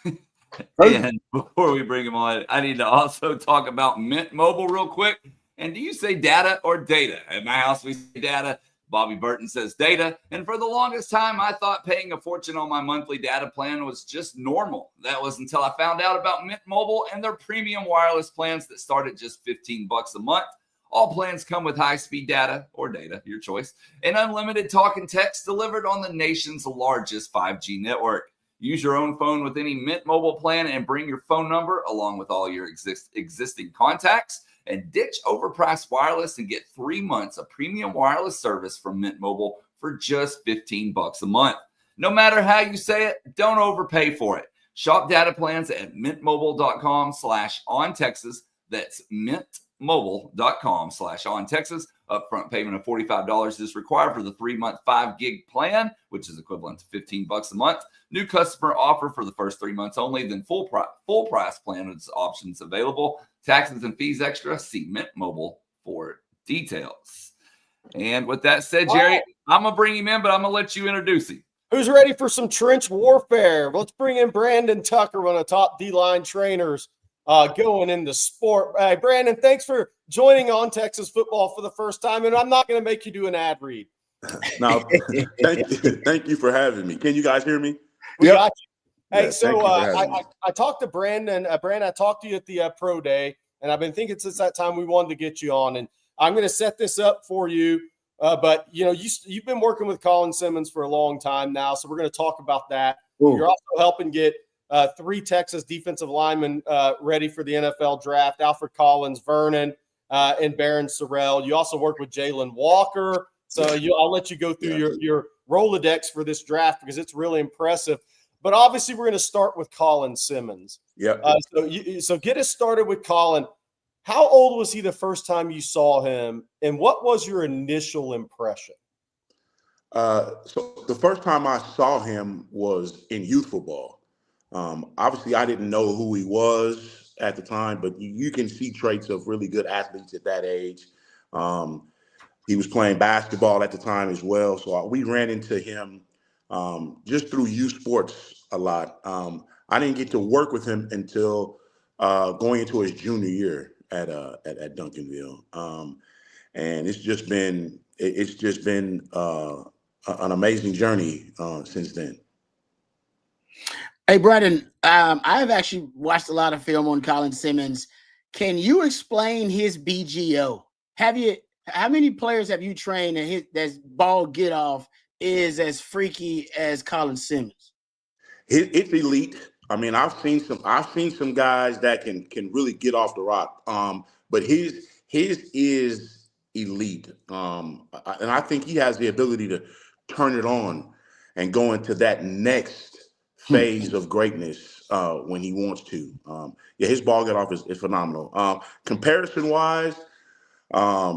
And before we bring him on, I need to also talk about Mint Mobile real quick. And do you say data or data? At my house, we say data. Bobby Burton says data. And for the longest time, I thought paying a fortune on my monthly data plan was just normal. That was until I found out about Mint Mobile and their premium wireless plans that start at just $15 a month. All plans come with high-speed data or data, your choice, and unlimited talk and text delivered on the nation's largest 5G network. Use your own phone with any Mint Mobile plan and bring your phone number along with all your existing contacts and ditch overpriced wireless and get 3 months of premium wireless service from Mint Mobile for just $15 a month. No matter how you say it, don't overpay for it. Shop data plans at mintmobile.com/ontexas. That's mintmobile.com/ontexas. Upfront payment of $45 is required for the 3-month 5 gig plan, which is equivalent to $15 a month. New customer offer for the first 3 months only, then full price plan with options available. Taxes and fees extra. See Mint Mobile for details. And with that said, Jerry, I'm going to bring him in, but I'm going to let you introduce him. Who's ready for some trench warfare? Let's bring in Brandon Tucker, one of the top D-line trainers going into sport. Brandon, thanks for joining on Texas football for the first time, and I'm not going to make you do an ad read. No, thank you for having me. Can you guys hear me? We got you. Hey, Yeah, so I talked to Brandon. Brandon, I talked to you at the pro day, and I've been thinking since that time we wanted to get you on, and I'm going to set this up for you. But, you know, you've been working with Colin Simmons for a long time now, so we're going to talk about that. Ooh. You're also helping get 3 Texas defensive linemen ready for the NFL draft: Alfred Collins, Vernon, and Barron Sorrell. You also work with Jalen Walker. So I'll let you go through your Rolodex for this draft because it's really impressive. But obviously, we're going to start with Colin Simmons. Yeah. So get us started with Colin. How old was he the first time you saw him, and what was your initial impression? So the first time I saw him was in youth football. Obviously, I didn't know who he was at the time, but you can see traits of really good athletes at that age. He was playing basketball at the time as well, so we ran into him just through youth sports a lot. I didn't get to work with him until going into his junior year at Duncanville, and it's just been an amazing journey since then. Hey, Brandon, I've actually watched a lot of film on Colin Simmons. Can you explain his BGO? How many players have you trained that that's ball get off is as freaky as Colin Simmons? It's elite. I mean, I've seen some guys that can really get off the rock. But his is elite. And I think he has the ability to turn it on and go into that next phase of greatness when he wants to. His ball get off is phenomenal. Comparison wise, I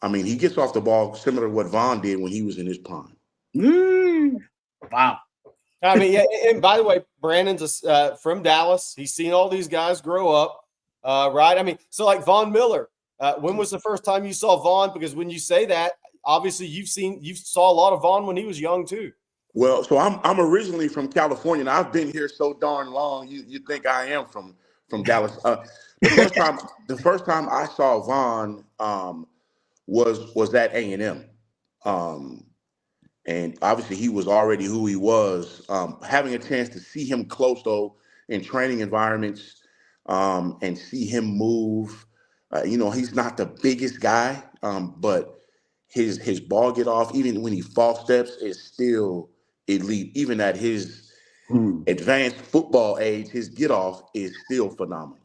mean, he gets off the ball similar to what Vaughn did when he was in his prime. Wow. I mean, yeah, and by the way, Brandon's from Dallas. He's seen all these guys grow up, right? I mean, so like Von Miller, when was the first time you saw Vaughn? Because when you say that, obviously you saw a lot of Vaughn when he was young too. Well, so I'm originally from California, and I've been here so darn long. You think I am from Dallas? The first time I saw Vaughn was at A&M. And obviously, he was already who he was. Having a chance to see him close, though, in training environments and see him move, he's not the biggest guy, but his ball get off, even when he false steps, is still elite. Even at his advanced football age, his get off is still phenomenal.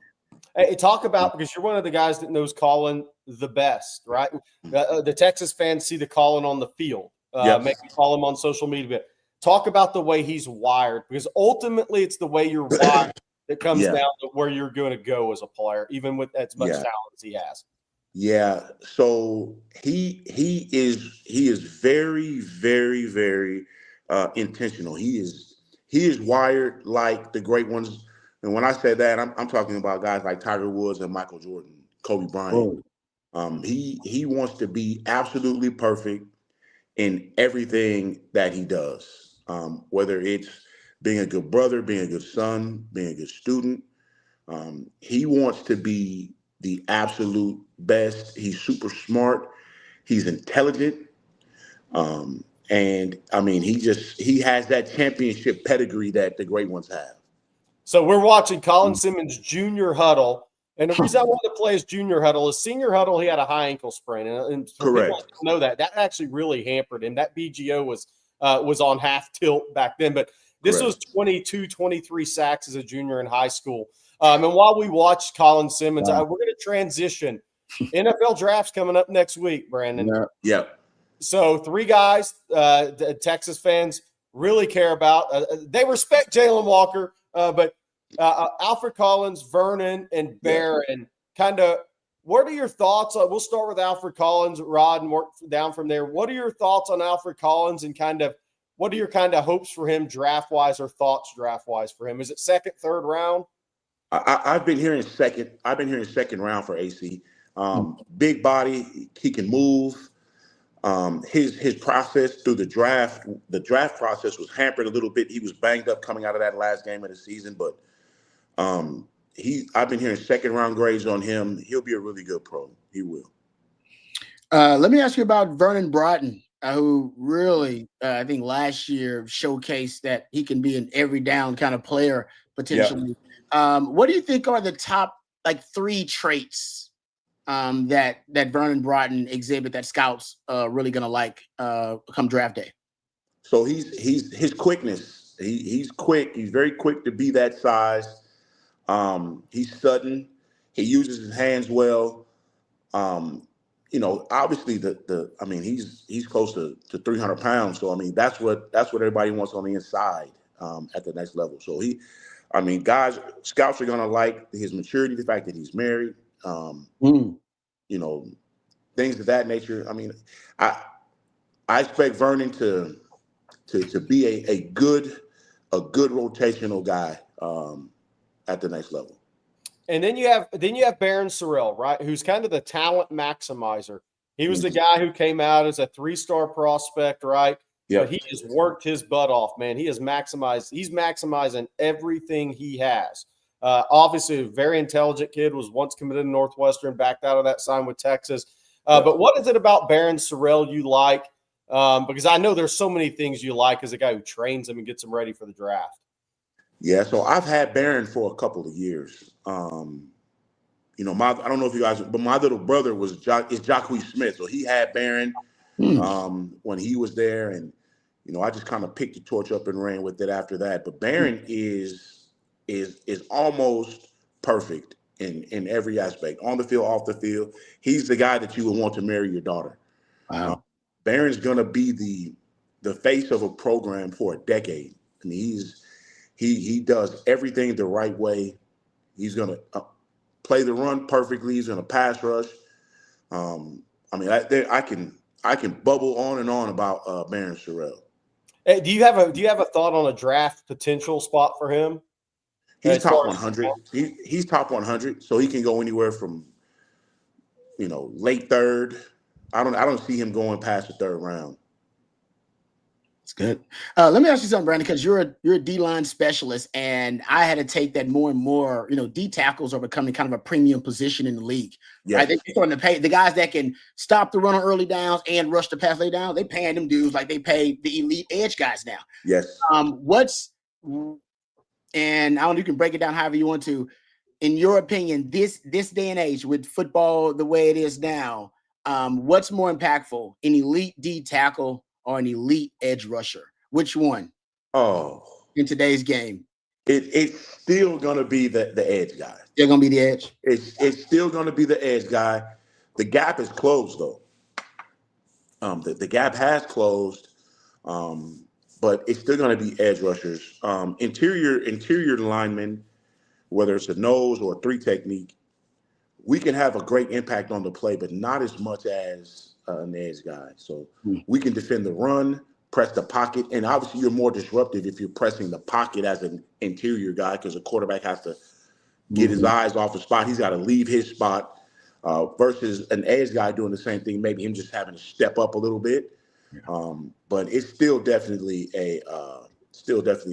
Hey, talk about, because you're one of the guys that knows Colin the best, right? The Texas fans see the Colin on the field. Maybe follow him on social media. Talk about the way he's wired, because ultimately it's the way you're wired that comes down to where you're going to go as a player, even with as much talent as he has. Yeah. So he is very, very, very intentional. He is wired like the great ones. And when I say that, I'm talking about guys like Tiger Woods and Michael Jordan, Kobe Bryant. He wants to be absolutely perfect in everything that he does, whether it's being a good brother, being a good son, being a good student. He wants to be the absolute best. He's super smart. He's intelligent. And I mean, he has that championship pedigree that the great ones have. So we're watching Colin Simmons Jr. huddle. And the reason I wanted to play his junior huddle is senior huddle, he had a high ankle sprain. And for Correct. people that don't know that actually really hampered him. That BGO was on half tilt back then. But this Correct. was 22, 23 sacks as a junior in high school. And while we watched Colin Simmons, we're going to transition. NFL draft's coming up next week, Brandon. Yeah. So 3 guys the Texas fans really care about. They respect Jalen Walker, but Alfred Collins, Vernon, and Barron, kind of, what are your thoughts? We'll start with Alfred Collins, Rod, and work down from there. What are your thoughts on Alfred Collins, and kind of what are your kind of hopes for him draft-wise, or thoughts draft-wise for him? Is it second, third round? I've been hearing second. I've been hearing second round for AC. Big body, he can move. His process through the draft process was hampered a little bit. He was banged up coming out of that last game of the season, but I've been hearing second round grades on him. He'll be a really good pro. He will. Let me ask you about Vernon Broughton, who really, I think last year showcased that he can be an every down kind of player potentially. What do you think are the top 3 traits that Vernon Broughton exhibit that scouts really gonna like come draft day? So he's his quickness. He's quick. He's very quick to be that size. He's sudden. He uses his hands well. Obviously he's close to 300 pounds. So that's what everybody wants on the inside at the next level. So scouts are gonna like his maturity, the fact that he's married. Things of that nature. I expect Vernon to be a good rotational guy at the next level. And then you have Barron Sorrell, right? Who's kind of the talent maximizer. He was the guy who came out as a 3-star prospect, right? Yeah. But he has worked his butt off, man. He's maximizing everything he has. Obviously, a very intelligent kid, was once committed to Northwestern, backed out of that sign with Texas. But what is it about Barron Sorrell you like? Because I know there's so many things you like as a guy who trains him and gets him ready for the draft. Yeah, so I've had Barron for a couple of years. I don't know if you guys, but my little brother is Jacquees Smith, so he had Barron when he was there, and I just kind of picked the torch up and ran with it after that. But Barron is almost perfect in every aspect, on the field, off the field. He's the guy that you would want to marry your daughter. Wow. Barron's gonna be the face of a program for a decade. He does everything the right way. He's gonna play the run perfectly. He's gonna pass rush. I can bubble on and on about Barron Sorrell. Hey, do you have a thought on a draft potential spot for him? He's top 100. He's top 100, so he can go anywhere from, late third. I don't see him going past the third round. It's good. Let me ask you something, Brandon, because you're a D-line specialist, and I had to take that more and more. D tackles are becoming kind of a premium position in the league. Yes. Right? They're starting to pay the guys that can stop the run on early downs and rush the pass lay down. They paying them dudes like they pay the elite edge guys now. Yes. And I don't know, you can break it down however you want to. In your opinion, this day and age with football the way it is now, what's more impactful, an elite D tackle or an elite edge rusher? Which one? Oh, in today's game, it's still gonna be the edge guy. They're gonna be the edge. It's still gonna be the edge guy. The gap is closed though. The gap has closed, but it's still gonna be edge rushers. Interior linemen, whether it's a nose or a 3 technique, we can have a great impact on the play, but not as much as an edge guy. So we can defend the run, press the pocket, and obviously you're more disruptive if you're pressing the pocket as an interior guy, because the quarterback has to get his eyes off the spot. He's got to leave his spot versus an edge guy doing the same thing, maybe him just having to step up a little bit. But it's still definitely an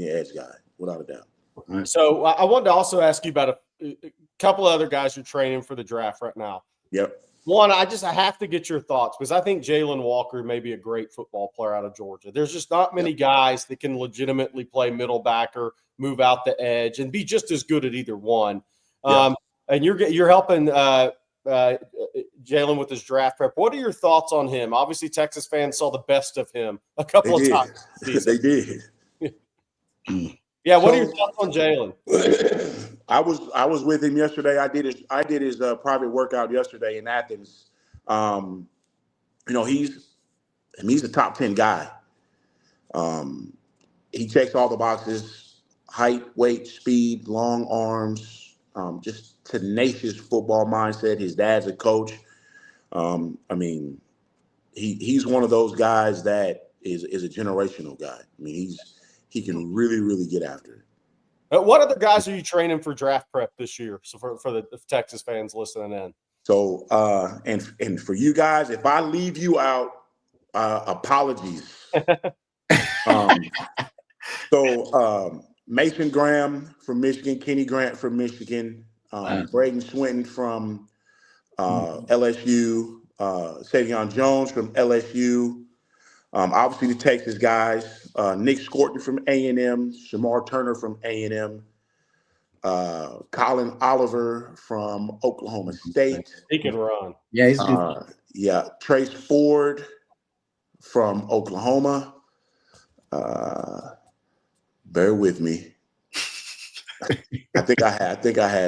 edge guy, without a doubt. Right. So I wanted to also ask you about a couple of other guys who are training for the draft right now. Yep. One, I have to get your thoughts, because I think Jalen Walker may be a great football player out of Georgia. There's just not many guys that can legitimately play middle backer, move out the edge, and be just as good at either one. and you're helping Jalen with his draft prep. What are your thoughts on him? Obviously, Texas fans saw the best of him a couple of times this season. They did. Yeah, what are your thoughts on Jalen? I was with him yesterday. I did his private workout yesterday in Athens. He's a top 10 guy. He checks all the boxes: height, weight, speed, long arms, just tenacious football mindset. His dad's a coach. He's one of those guys that is a generational guy. I mean, he can really, really get after it. What other guys are you training for draft prep this year? So for the Texas fans listening in. So and for you guys, if I leave you out, apologies. Mason Graham from Michigan, Kenny Grant from Michigan, Braden Swinton from LSU, Savion Jones from LSU. Obviously the Texas guys, Nick Scorton from A&M, Shamar Turner from A&M, Colin Oliver from Oklahoma State. He can run. Yeah, he's good. Trace Ford from Oklahoma. Bear with me. I think I had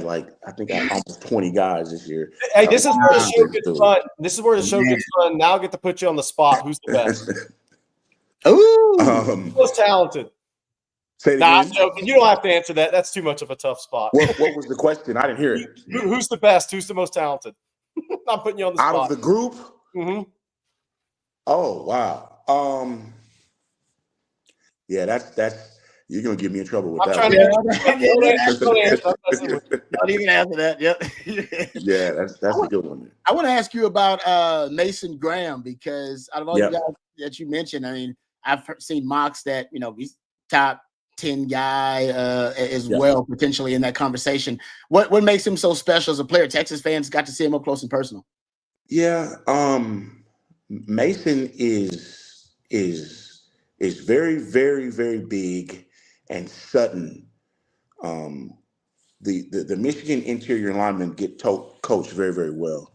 almost 20 guys this year. Hey, this is where the show gets fun. This is where the show gets fun. Now I get to put you on the spot. Who's the best? Ooh, Most talented. Say it Nah, again. I'm joking. You don't have to answer that. That's too much of a tough spot. What was the question? I didn't hear it. Who's the best? Who's the most talented? I'm putting you on the spot. Out of the group? Mm-hmm. Oh, wow. Yeah, that's you're gonna get me in trouble with that. Not even after that. Yep. Yeah, that's a good one. I want to ask you about Mason Graham, because out of all you guys that you mentioned, I mean, I've seen mocks that he's top 10 guy as well, potentially in that conversation. What makes him so special as a player? Texas fans got to see him up close and personal. Yeah, Mason is very, very, very big and sudden. The Michigan interior linemen get coached very, very well.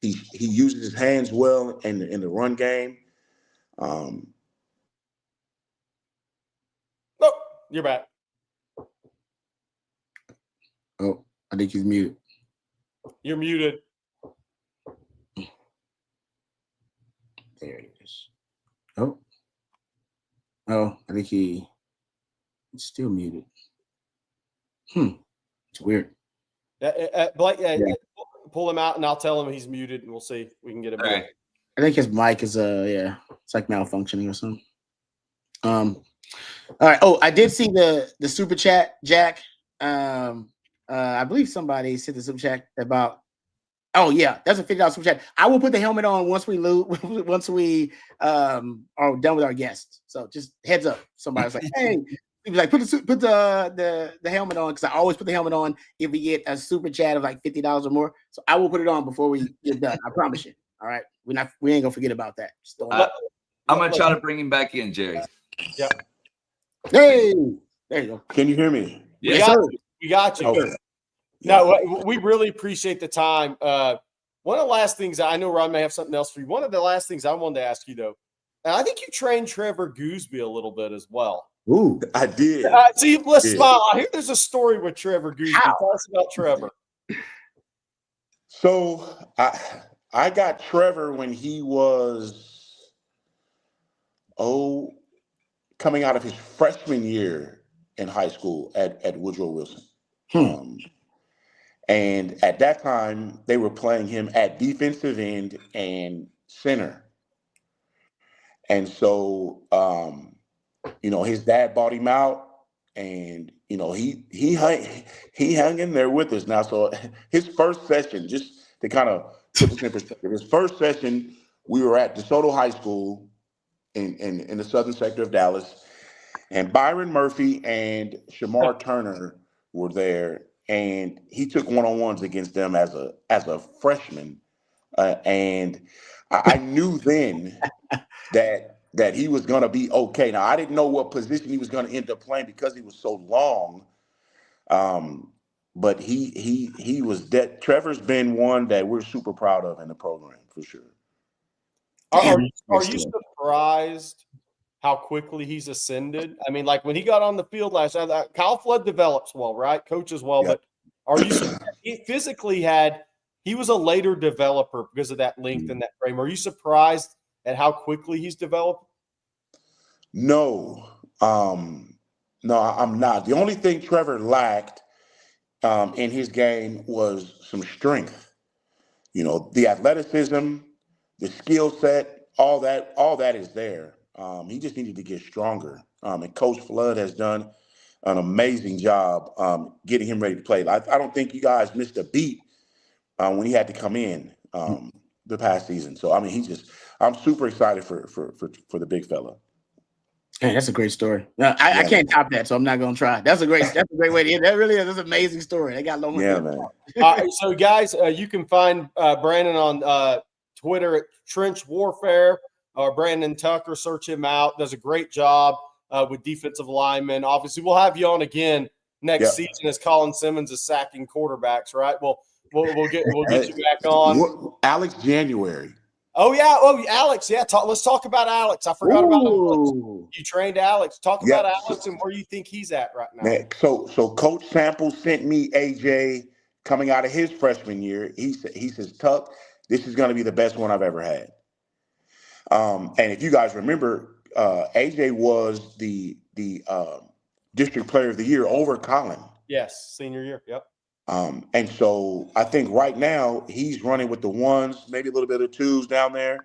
He uses his hands well in the run game. You're back. Oh, I think he's muted. You're muted. There it is. Oh, I think he's still muted. It's weird. Blake, pull him out and I'll tell him he's muted and we'll see if we can get him back. I think his mic is it's like malfunctioning or something. All right. Oh, I did see the super chat, Jack. I believe somebody sent the super chat about. Oh yeah, that's a $50 super chat. I will put the helmet on once we are done with our guests. So just heads up. Somebody's like, hey, he was like, put the helmet on, because I always put the helmet on if we get a super chat of like $50 or more. So I will put it on before we get done. I promise you. All right, we ain't gonna forget about that. I'm gonna try to bring him back in, Jerry. Yeah. Hey, there you go. Can you hear me? Yeah. We got you. Okay. No, we really appreciate the time. One of the last things, I know Ron may have something else for you. One of the last things I wanted to ask you, though, and I think you trained Trevor Gooseby a little bit as well. Ooh, I did. See, let's smile. I hear there's a story with Trevor Gooseby. Tell us about Trevor. So I got Trevor when he was coming out of his freshman year in high school at Woodrow Wilson. And at that time, they were playing him at defensive end and center. And so, his dad bought him out, and, he hung in there with us. Now, so his first session, just to kind of put this in perspective, his first session, we were at DeSoto High School in the southern sector of Dallas, and Byron Murphy and Shamar Turner were there. And he took one-on-ones against them as a freshman, and I knew then that he was going to be okay. Now I didn't know what position he was going to end up playing because he was so long. but he was that. Trevor's been one that we're super proud of in the program for sure. Are you surprised how quickly he's ascended? I mean, like when he got on the field last night, Kyle Flood develops well, right? Coaches well, Yep. but are you surprised? He physically he was a later developer because of that length and that frame. Are you surprised at how quickly he's developed? No, I'm not. The only thing Trevor lacked in his game was some strength. You know, the athleticism, the skill set, all that is there. He just needed to get stronger. And Coach Flood has done an amazing job getting him ready to play. I don't think you guys missed a beat when he had to come in the past season. So I mean, I'm super excited for the big fella. Man, that's a great story. I can't top that, so I'm not gonna try. That's a great way to end. That really is. That's an amazing story. They got Longhorns. Yeah, man. All right, so guys, you can find Brandon on Twitter at Trench Warfare or Brandon Tucker. Search him out. Does a great job with defensive linemen. Obviously, we'll have you on again next season as Colin Simmons is sacking quarterbacks. Right? We'll get you back on. Alex January. Oh yeah. Oh, Alex. Yeah. Let's talk about Alex. I forgot about Alex. You trained Alex. Talk about Alex and where you think he's at right now. Man, so Coach Sample sent me AJ coming out of his freshman year. He says, Tuck, this is going to be the best one I've ever had. And if you guys remember, AJ was the district player of the year over Colin. Yes, senior year. Yep. And so I think right now he's running with the ones, maybe a little bit of twos down there.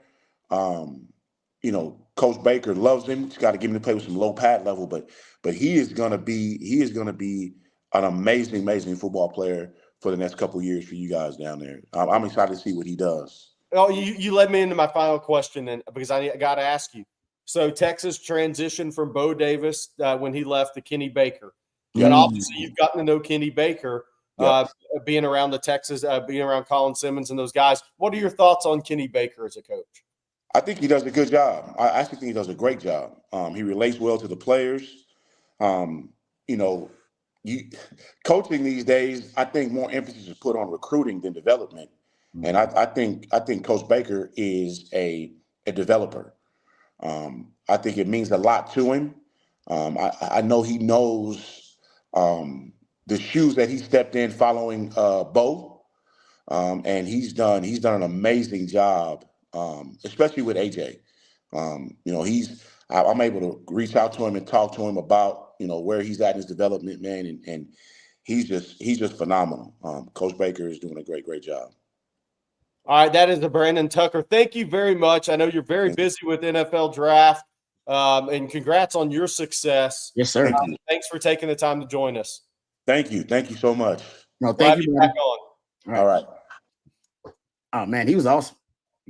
You know, Coach Baker loves him. He's got to give him to play with some low pad level, but he is going to be an amazing football player for the next couple of years for you guys down there. I'm excited to see what he does. Oh, you led me into my final question, and because I got to ask you. So Texas transitioned from Bo Davis when he left to Kenny Baker. And obviously you've gotten to know Kenny Baker. Being around the Texas, being around Colin Simmons and those guys. What are your thoughts on Kenny Baker as a coach? I think he does a good job. I actually think he does a great job. He relates well to the players. You know, coaching these days, I think more emphasis is put on recruiting than development. And I think Coach Baker is a developer. I think it means a lot to him. I know he knows the shoes that he stepped in following Bo, and he's done an amazing job, especially with AJ. You know, I'm able to reach out to him and talk to him about, you know, where he's at in his development, man, and he's just phenomenal. Coach Baker is doing a great job. All right, that is the Brandon Tucker. Thank you very much. I know you're very busy with NFL draft, and congrats on your success. Yes, sir. Thanks for taking the time to join us. Thank you so much. No, thank you. Back on. All right. Oh man, he was awesome.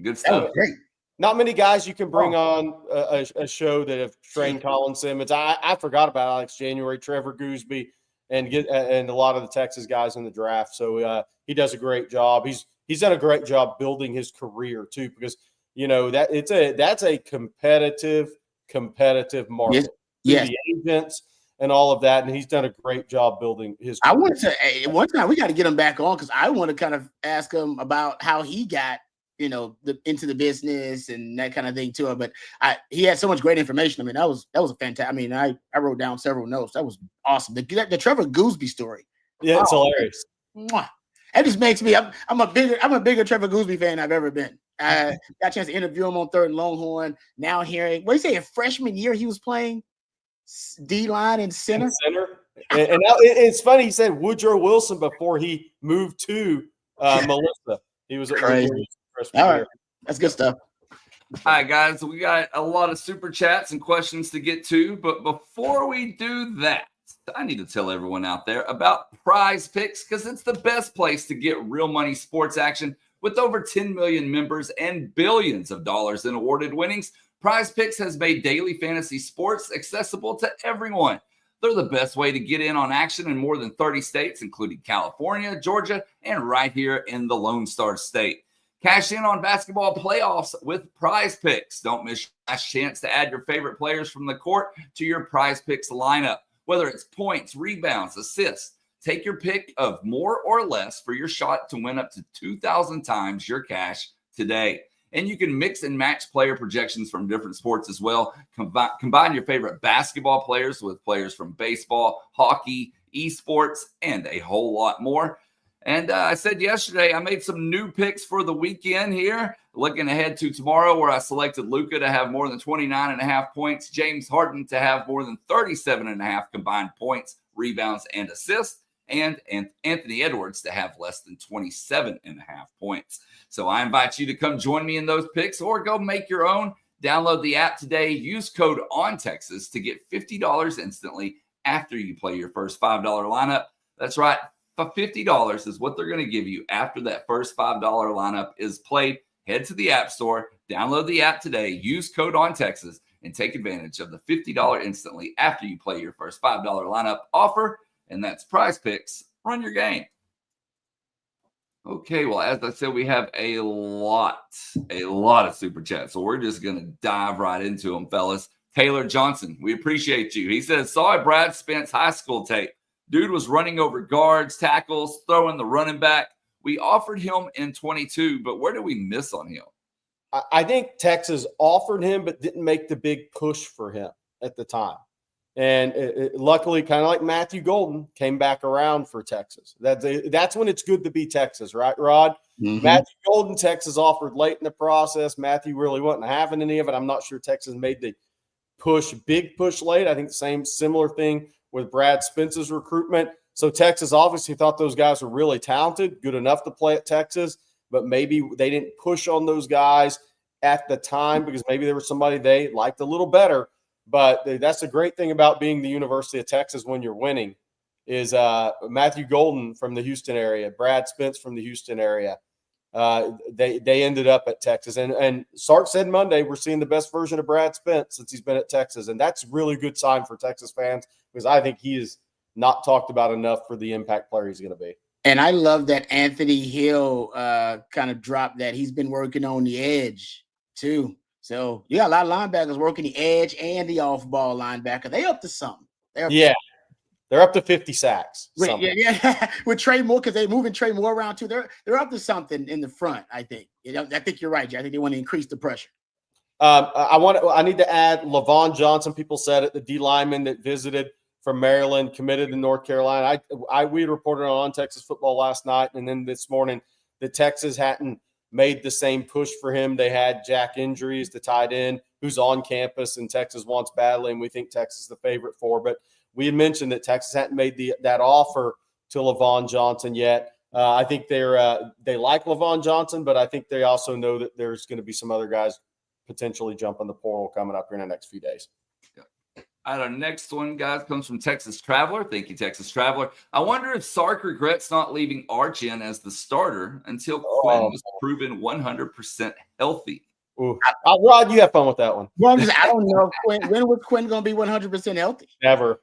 Good stuff. Great. Not many guys you can bring on a show that have trained Colin Simmons. I forgot about Alex January, Trevor Gooseby, and a lot of the Texas guys in the draft. So he does a great job. He's done a great job building his career too, because you know that's a competitive market. Yes. The agents and all of that, and he's done a great job building his career. I wanted to one time we got to get him back on because I want to kind of ask him about how he got, you know, into the business and that kind of thing too. But he had so much great information. I mean, that was a fantastic. I mean, I wrote down several notes. That was awesome. The Trevor Gooseby story. Yeah, it's hilarious. Mwah. That just makes me. I'm a bigger Trevor Gooseby fan I've ever been. I got a chance to interview him on Third and Longhorn. Now hearing what do you say, freshman year he was playing D-line and center. And it's funny. He said Woodrow Wilson before he moved to Melissa. He was crazy. All right, that's good stuff. All right, guys, we got a lot of super chats and questions to get to, but before we do that, I need to tell everyone out there about Prize Picks because it's the best place to get real money sports action with over 10 million members and billions of dollars in awarded winnings. Prize Picks has made daily fantasy sports accessible to everyone. They're the best way to get in on action in more than 30 states, including California, Georgia, and right here in the Lone Star State. Cash in on basketball playoffs with Prize Picks. Don't miss your last chance to add your favorite players from the court to your Prize Picks lineup. Whether it's points, rebounds, assists, Take your pick of more or less for your shot to win up to 2,000 times your cash today. And you can mix and match player projections from different sports as well. Combine your favorite basketball players with players from baseball, hockey, esports, and a whole lot more. And I said yesterday, I made some new picks for the weekend here. Looking ahead to tomorrow, where I selected Luka to have more than 29.5 points, James Harden to have more than 37.5 combined points, rebounds, and assists, and Anthony Edwards to have less than 27.5 points. So I invite you to come join me in those picks or go make your own. Download the app today. Use code ONTEXAS to get $50 instantly after you play your first $5 lineup. That's right. $50 is what they're going to give you after that first $5 lineup is played. Head to the App Store, download the app today, use code ONTEXAS, and take advantage of the $50 instantly after you play your first $5 lineup offer. And that's Prize Picks. Run your game. Okay, well, as I said, we have a lot of super chats. So we're just going to dive right into them, fellas. Taylor Johnson, we appreciate you. He says, saw Brad Spence high school tape. Dude was running over guards, tackles, throwing the running back. We offered him in 22, but where did we miss on him? I think Texas offered him, but didn't make the big push for him at the time. And luckily, kind of like Matthew Golden, came back around for Texas. That's when it's good to be Texas, right, Rod? Mm-hmm. Matthew Golden, Texas offered late in the process. Matthew really wasn't having any of it. I'm not sure Texas made the big push late. I think the similar thing with Brad Spence's recruitment. So Texas obviously thought those guys were really talented, good enough to play at Texas, but maybe they didn't push on those guys at the time because maybe there was somebody they liked a little better. But that's the great thing about being the University of Texas when you're winning is Matthew Golden from the Houston area, Brad Spence from the Houston area. They ended up at Texas. And Sark said Monday, we're seeing the best version of Brad Spence since he's been at Texas. And that's a really good sign for Texas fans because I think he is not talked about enough for the impact player he's going to be. And I love that Anthony Hill kind of dropped that. He's been working on the edge too. So you got a lot of linebackers working the edge and the off-ball linebacker. They up to something. They're up to 50 sacks. Yeah. With Trey Moore, because they're moving Trey Moore around too. They're up to something in the front, I think. I think you're right, Jay. I think they want to increase the pressure. I need to add Lavon Johnson. People said it, the D lineman that visited from Maryland, committed to North Carolina. We reported on Texas football last night, and then this morning that Texas hadn't made the same push for him. They had Jack injuries, the tight end who's on campus, and Texas wants badly, and we think Texas is the favorite for. But we had mentioned that Texas hadn't made that offer to Lavon Johnson yet. I think they like Lavon Johnson, but I think they also know that there's going to be some other guys potentially jumping the portal coming up here in the next few days. Our next one, guys, comes from Texas Traveler. Thank you, Texas Traveler. I wonder if Sark regrets not leaving Arch in as the starter until Quinn was proven 100% healthy. Rod, you have fun with that one. Well, I don't know. When was Quinn going to be 100% healthy? Never.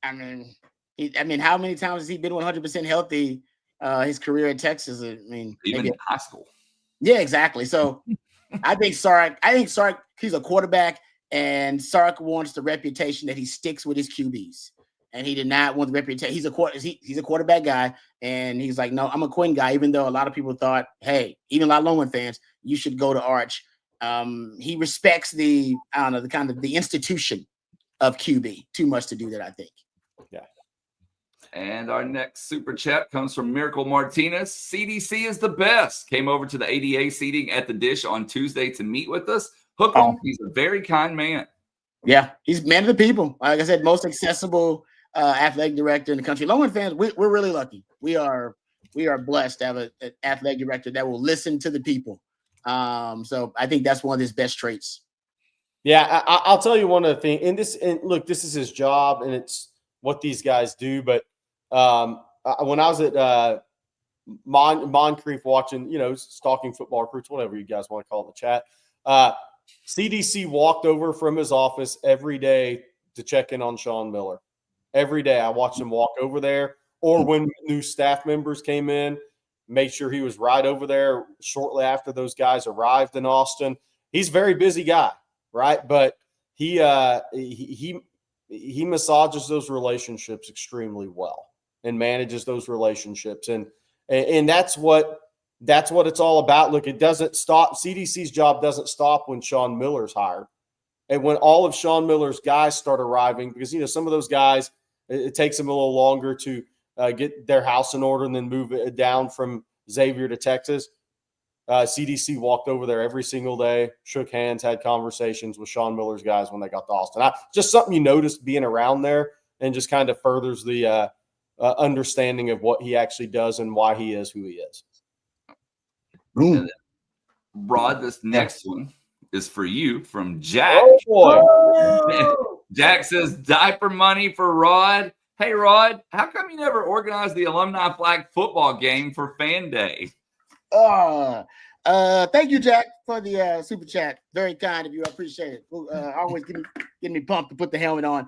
I mean, how many times has he been 100% healthy his career at Texas? I mean, even in high school. Yeah, exactly. So I think Sark, he's a quarterback. And Sark wants the reputation that he sticks with his QBs, and he did not want the reputation. He's a quarterback guy, and he's like, no, I'm a Quinn guy. Even though a lot of people thought, hey, even a lot of Longhorn fans, you should go to Arch. He respects the institution of QB too much to do that, I think. Yeah. And our next super chat comes from Miracle Martinez. CDC is the best. Came over to the ADA seating at the Dish on Tuesday to meet with us. Hook him. He's a very kind man. Yeah, he's man of the people. Like I said, most accessible athletic director in the country. Longhorn fans, we're really lucky. We are blessed to have an athletic director that will listen to the people. So I think that's one of his best traits. Yeah, I'll tell you one other thing. And look, this is his job, and it's what these guys do. But when I was at Moncrief watching, stalking football recruits, whatever you guys want to call it in the chat, CDC walked over from his office every day to check in on Sean Miller. Every day I watched him walk over there, or when new staff members came in, made sure he was right over there shortly after those guys arrived in Austin. He's a very busy guy, right? But he massages those relationships extremely well. and manages those relationships. And that's what it's all about. Look, it doesn't stop. CDC's job doesn't stop when Sean Miller's hired. And when all of Sean Miller's guys start arriving, because, some of those guys, it takes them a little longer to get their house in order and then move it down from Xavier to Texas. CDC walked over there every single day, shook hands, had conversations with Sean Miller's guys when they got to Austin. Just something you noticed being around there, and just kind of furthers the understanding of what he actually does and why he is who he is. Then, Rod, this next one is for you from Jack. Oh, boy. Jack says, diaper money for Rod. Hey, Rod, how come you never organized the alumni flag football game for Fan Day? Thank you, Jack, for the super chat. Very kind of you. I appreciate it. Always getting me pumped to put the helmet on.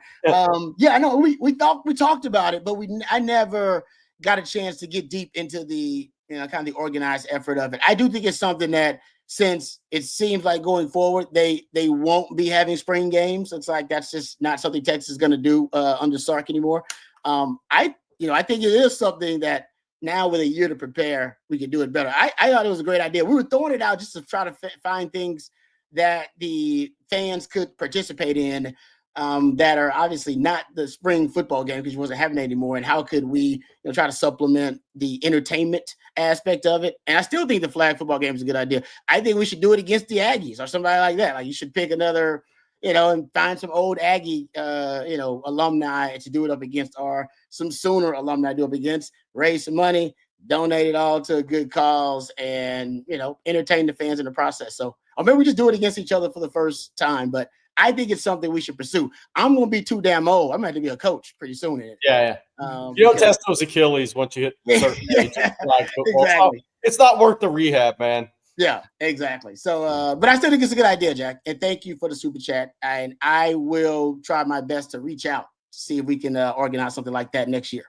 Yeah, I know we talked about it, but I never got a chance to get deep into the kind of the organized effort of it. I do think it's something that, since it seems like going forward, they won't be having spring games. It's like that's just not something Texas is going to do under Sark anymore. I think it is something that now with a year to prepare, we can do it better. I thought it was a great idea. We were throwing it out just to try to find things that the fans could participate in that are obviously not the spring football game, because you wasn't having it anymore. And how could we try to supplement the entertainment aspect of it? And I still think the flag football game is a good idea. I think we should do it against the Aggies or somebody like that. Like, you should pick another, and find some old Aggie, alumni to do it up against, or some Sooner alumni to do up against, raise some money, donate it all to a good cause, and, entertain the fans in the process. So, or maybe we just do it against each other for the first time, but I think it's something we should pursue. I'm going to be too damn old. I'm going to have to be a coach pretty soon in it. Yeah. You don't test those Achilles once you hit certain age. Exactly. It's not worth the rehab, man. Yeah, exactly. So, but I still think it's a good idea, Jack. And thank you for the super chat. And I will try my best to reach out to see if we can organize something like that next year.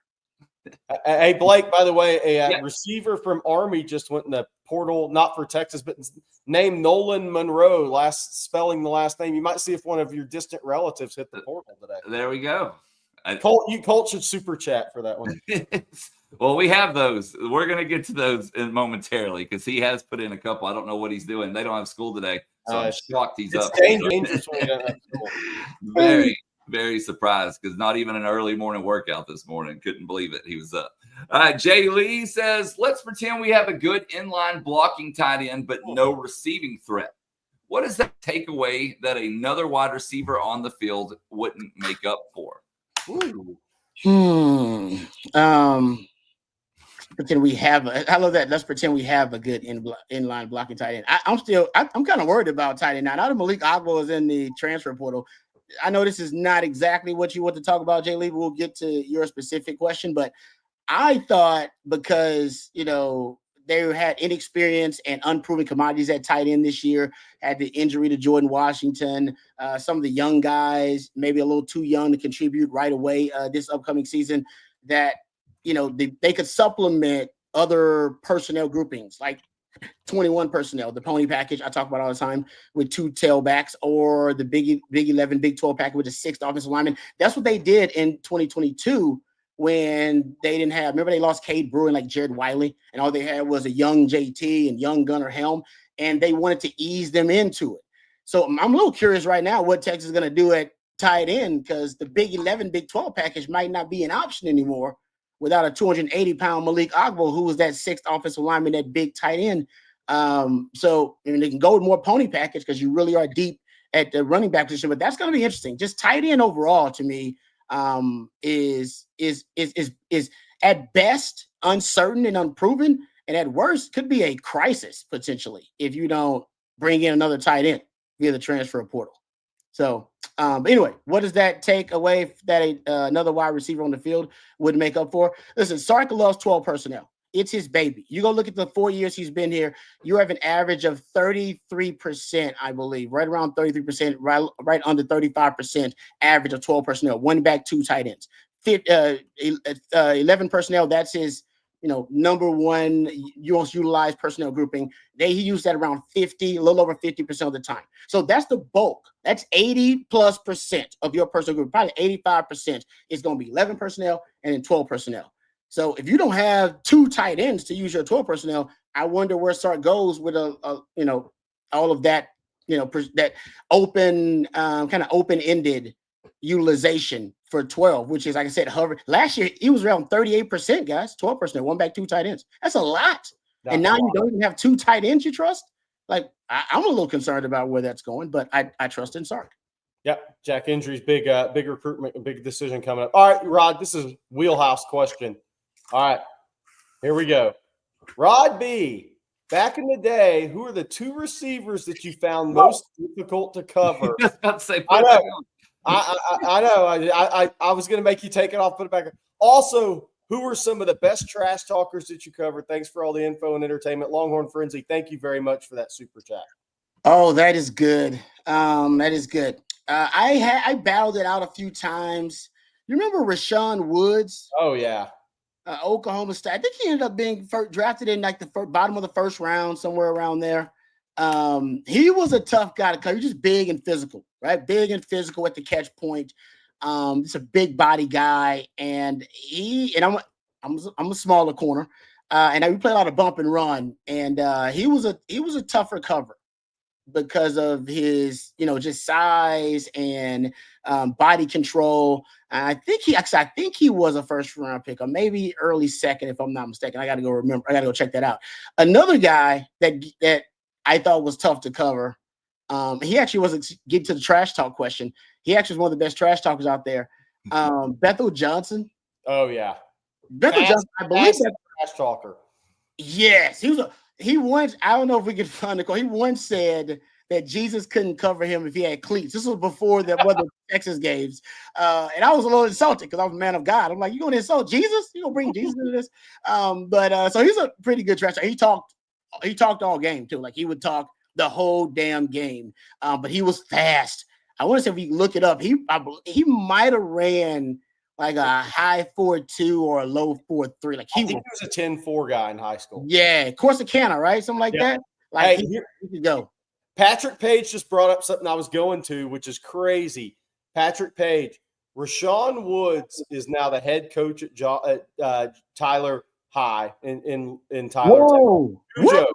Hey, Blake, by the way, a receiver from Army just went in the portal, not for Texas, but named Nolan Monroe, spelling the last name. You might see if one of your distant relatives hit the portal today. There we go. Colt should super chat for that one. Well, we have those. We're going to get to those momentarily, because he has put in a couple. I don't know what he's doing. They don't have school today, so I'm shocked he's up. It's dangerous when we don't have school. Very, very surprised, because not even an early morning workout this morning. Couldn't believe it. He was up. All right, Jay Lee says, let's pretend we have a good inline blocking tight end, but no receiving threat. What is that takeaway that another wide receiver on the field wouldn't make up for? Pretend we have I love that. Let's pretend we have a good inline blocking tight end. I'm kind of worried about tight end now. Now that Malik Agbo is in the transfer portal, I know this is not exactly what you want to talk about, Jay Lee. We'll get to your specific question, but I thought, because they had inexperience and unproven commodities at tight end this year, had the injury to Jordan Washington, some of the young guys maybe a little too young to contribute right away this upcoming season, that they could supplement other personnel groupings like 21 personnel, the pony package I talk about all the time, with 2 tailbacks, or the Big 11, Big 12 package with a 6th offensive lineman. That's what they did in 2022 when they didn't have. Remember, they lost Cade Brewer and like Jared Wiley, and all they had was a young JT and young Gunnar Helm, and they wanted to ease them into it. So I'm a little curious right now what Texas is going to do at tight end, because the Big 11, Big 12 package might not be an option anymore without a 280-pound Malik Agbo, who was that 6th offensive lineman, that big tight end. So they can go with more pony package, because you really are deep at the running back position. But that's going to be interesting. Just tight end overall, to me, is at best uncertain and unproven, and at worst could be a crisis potentially if you don't bring in another tight end via the transfer portal. So, but anyway, what does that take away that another wide receiver on the field would make up for? Listen, Sark loves 12 personnel. It's his baby. You go look at the 4 years he's been here, you have an average of 33%, I believe, right around 33%, right under 35% average of 12 personnel, 1 back, 2 tight ends. 11 personnel, that's his number one most utilized personnel grouping. He used that around 50, a little over 50% of the time. So that's the bulk. That's 80+% of your personnel group. Probably 85% is going to be 11 personnel and then 12 personnel. So if you don't have 2 tight ends to use your 12 personnel, I wonder where Sark goes with all of that, that open, kind of open-ended utilization for 12, which is, like I said, hover. Last year, he was around 38%, guys, 12 personnel, 1 back, 2 tight ends. That's a lot. And now you don't even have 2 tight ends you trust? Like, I'm a little concerned about where that's going, but I trust in Sark. Yep. Jack injuries, big recruitment, big decision coming up. All right, Rod, this is wheelhouse question. All right, here we go. Rod B, back in the day, who are the 2 receivers that you found most difficult to cover? Just about to say, I know. I know. I was going to make you take it off, put it back. Also, who are some of the best trash talkers that you covered? Thanks for all the info and entertainment. Longhorn Frenzy, thank you very much for that super chat. Oh, that is good. That is good. I battled it out a few times. You remember Rashawn Woods? Oh, yeah. Oklahoma State. I think he ended up being drafted in like the bottom of the first round, somewhere around there. He was a tough guy to cover. He's just big and physical, right? Big and physical at the catch point. He's a big body guy, and I'm a smaller corner, and we play a lot of bump and run, and he was a tougher cover because of his, just size and body control. I think he was a first round pick, or maybe early second, if I'm not mistaken. I got to go check that out. Another guy that I thought was tough to cover. He actually wasn't getting to the trash talk question. He actually was one of the best trash talkers out there. Bethel Johnson. Oh yeah, Bethel Johnson. I believe that trash talker. Yes, he once. I don't know if we can find the quote. He once said that Jesus couldn't cover him if he had cleats. This was before the Texas games, and I was a little insulted because I'm a man of God. I'm like, you going to insult Jesus? You gonna bring Jesus into this? So he's a pretty good trash talker. He talked all game too. Like he would talk the whole damn game. But he was fast. I want to say if you look it up, he might have ran like a high 4.2 or a low 4.3. Like he was a 10.4 guy in high school. Yeah, Corsicana, right? Something like that. Like he could go. Patrick Page just brought up something I was going to, which is crazy. Patrick Page, Rashawn Woods is now the head coach at Tyler High in Tyler. Whoa.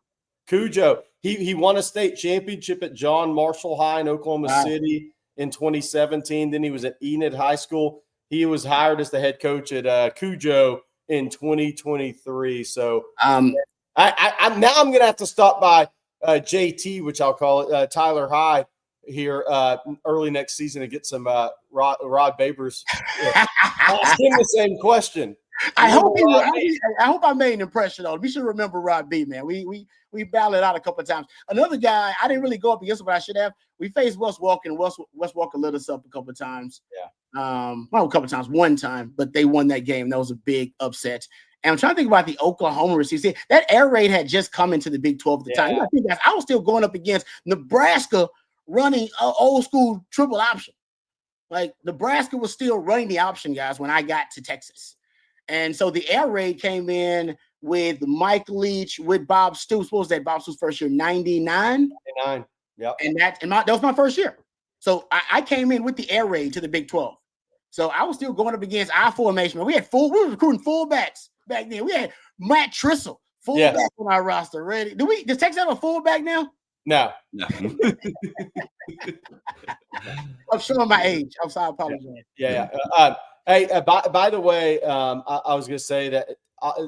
Cujo. He won a state championship at John Marshall High in Oklahoma City in 2017. Then he was at Enid High School. He was hired as the head coach at Cujo in 2023. So I'm going to have to stop by JT, which I'll call it, Tyler High here early next season and get some Rod Babers. Ask him the same question. I hope I made an impression on him. We should remember Rod B, man. We battled it out a couple of times. Another guy, I didn't really go up against him, but I should have. We faced Wes Walker, and Wes Walker lit us up a couple of times. Yeah. Well, a couple of times, one time, but they won that game. That was a big upset. And I'm trying to think about the Oklahoma receivers. That air raid had just come into the Big 12 at the time. I was still going up against Nebraska running an old school triple option. Like Nebraska was still running the option, guys, when I got to Texas. And so the air raid came in with Mike Leach, with Bob Stoops. What was that? Bob Stoops' first year, 99? 99. Yep. And that was my first year. So I came in with the air raid to the Big 12. So I was still going up against our formation. We were recruiting fullbacks back then. We had Matt Trissel, fullback on our roster. Ready? Does Texas have a fullback now? No. I'm showing my age. I'm sorry, I apologize. Yeah. Hey, by the way, I was going to say that.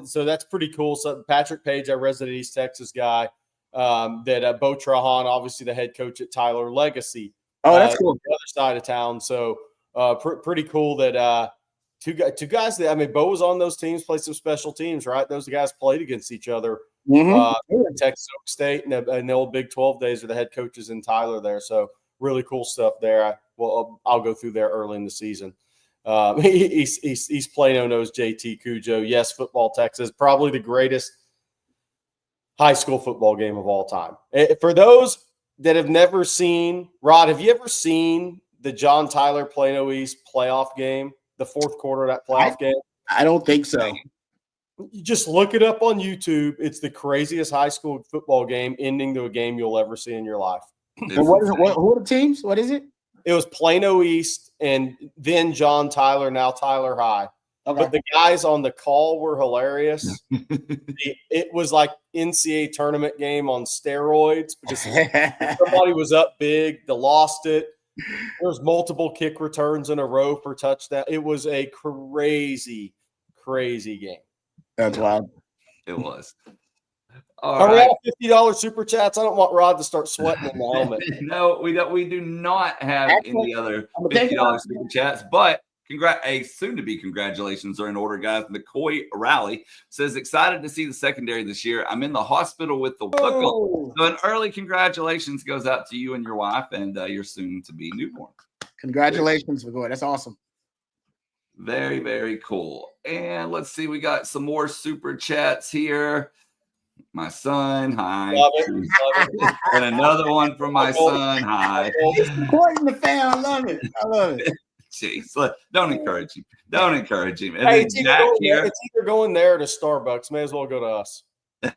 So that's pretty cool. So Patrick Page, our resident East Texas guy, that Bo Trahan, obviously the head coach at Tyler Legacy. Oh, that's cool. The other side of town. So pretty cool that two guys that, Bo was on those teams, played some special teams, right? Those guys played against each other. Texas State and the old Big 12 days are the head coaches in Tyler there. So really cool stuff there. I'll go through there early in the season. East Plano knows JT Cujo. Yes, Football Texas, probably the greatest high school football game of all time. For those that have never seen, Rod, have you ever seen the John Tyler Plano East playoff game, the fourth quarter of that playoff game? I don't think so. You just look it up on YouTube. It's the craziest high school football game ending to a game you'll ever see in your life. Who are the teams? What is it? It was Plano East and then John Tyler, now Tyler High. Okay. but the guys on the call were hilarious. It was like NCAA tournament game on steroids because somebody was up big, they lost it. There was multiple kick returns in a row for touchdown. It was a crazy, crazy game. That's wild. It was. Are we all $50 super chats? I don't want Rod to start sweating in the helmet. No, we don't. We do not have any other $50 super chats, but a soon-to-be congratulations are in order, guys. McCoy Rally says, excited to see the secondary this year. I'm in the hospital with the look. So an early congratulations goes out to you and your wife and your soon-to-be newborn. Congratulations, McCoy. That's awesome. Very, very cool. And let's see, we got some more super chats here. My son, hi. Love it. And another one from my son, hi. Supporting the fan. I love it. I love it. Jeez, don't encourage him. Don't encourage him. And Hey, then Jack here. It's either going there or to Starbucks. May as well go to us.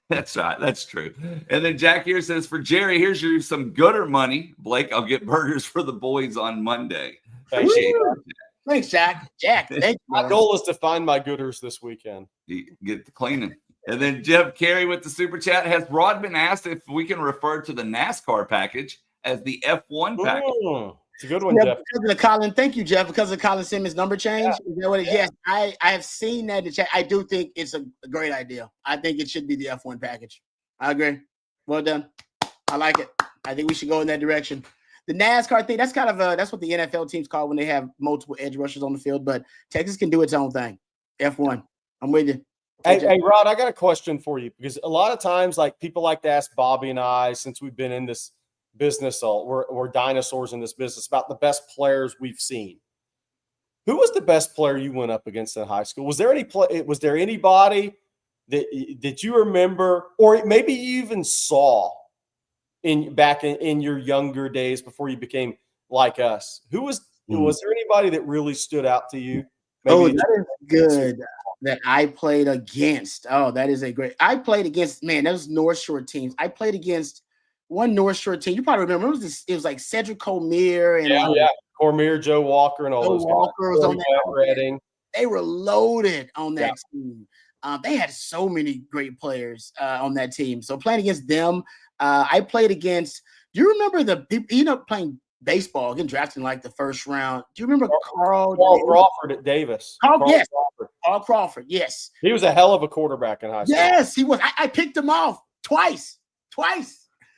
That's right. That's true. And then Jack here says, for Jerry, here's some gooder money. Blake, I'll get burgers for the boys on Monday. Appreciate it. Thanks, Jack. Jack, thank you. My goal is to find my gooders this weekend. Get the cleaning. And then Jeff Carey with the super chat. Has Rod been asked if we can refer to the NASCAR package as the F1 package? It's a good one, Jeff. Because of Colin, thank you, Jeff. Because of Colin Simmons' number change. Yeah. Is that what Yes, I have seen that in the chat. I do think it's a great idea. I think it should be the F1 package. I agree. Well done. I like it. I think we should go in that direction. The NASCAR thing, that's kind of that's what the NFL teams call when they have multiple edge rushers on the field. But Texas can do its own thing. F1. I'm with you. Hey, Rod, I got a question for you because a lot of times, like people like to ask Bobby and I, since we've been in this business, we're dinosaurs in this business, about the best players we've seen. Who was the best player you went up against in high school? Was there anybody that you remember, or maybe you even saw back in your younger days before you became like us? Was there anybody that really stood out to you? Maybe that is good. That I played against. Oh, that is I played against, those North Shore teams. I played against one North Shore team. You probably remember. It was like Cedric Cormier and Cormier, Joe Walker, and all those Walker was on that Redding. They were loaded on that team. They had so many great players on that team. So playing against them, I played against. Do you remember playing baseball, getting drafted in like the first round? Do you remember Carl Crawford at Davis? Carl Crawford. Yes, he was a hell of a quarterback in high school. Yes, he was. I picked him off twice.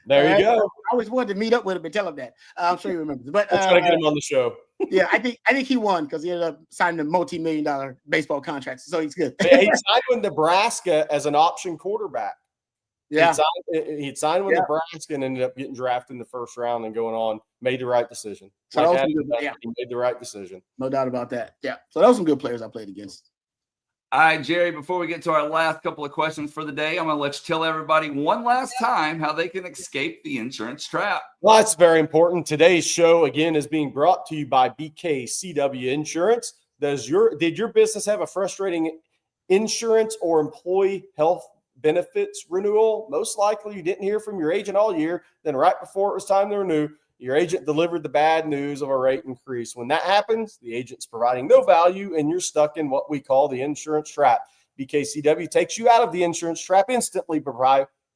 There you go. I always wanted to meet up with him and tell him that. I'm sure he remembers. But let's try to get him on the show. Yeah, I think he won because he ended up signing a multi-million-dollar baseball contract. So he's good. He signed with Nebraska as an option quarterback. Yeah, he'd signed with Nebraska and ended up getting drafted in the first round and going on. Made the right decision. So he made the right decision. No doubt about that. Yeah. So those were some good players I played against. All right, Jerry, before we get to our last couple of questions for the day, I'm going to let you tell everybody one last time how they can escape the insurance trap. Well, that's very important. Today's show, again, is being brought to you by BKCW Insurance. Did your business have a frustrating insurance or employee health benefits renewal? Most likely you didn't hear from your agent all year. Then right before it was time to renew, your agent delivered the bad news of a rate increase. When that happens, the agent's providing no value and you're stuck in what we call the insurance trap. BKCW takes you out of the insurance trap instantly,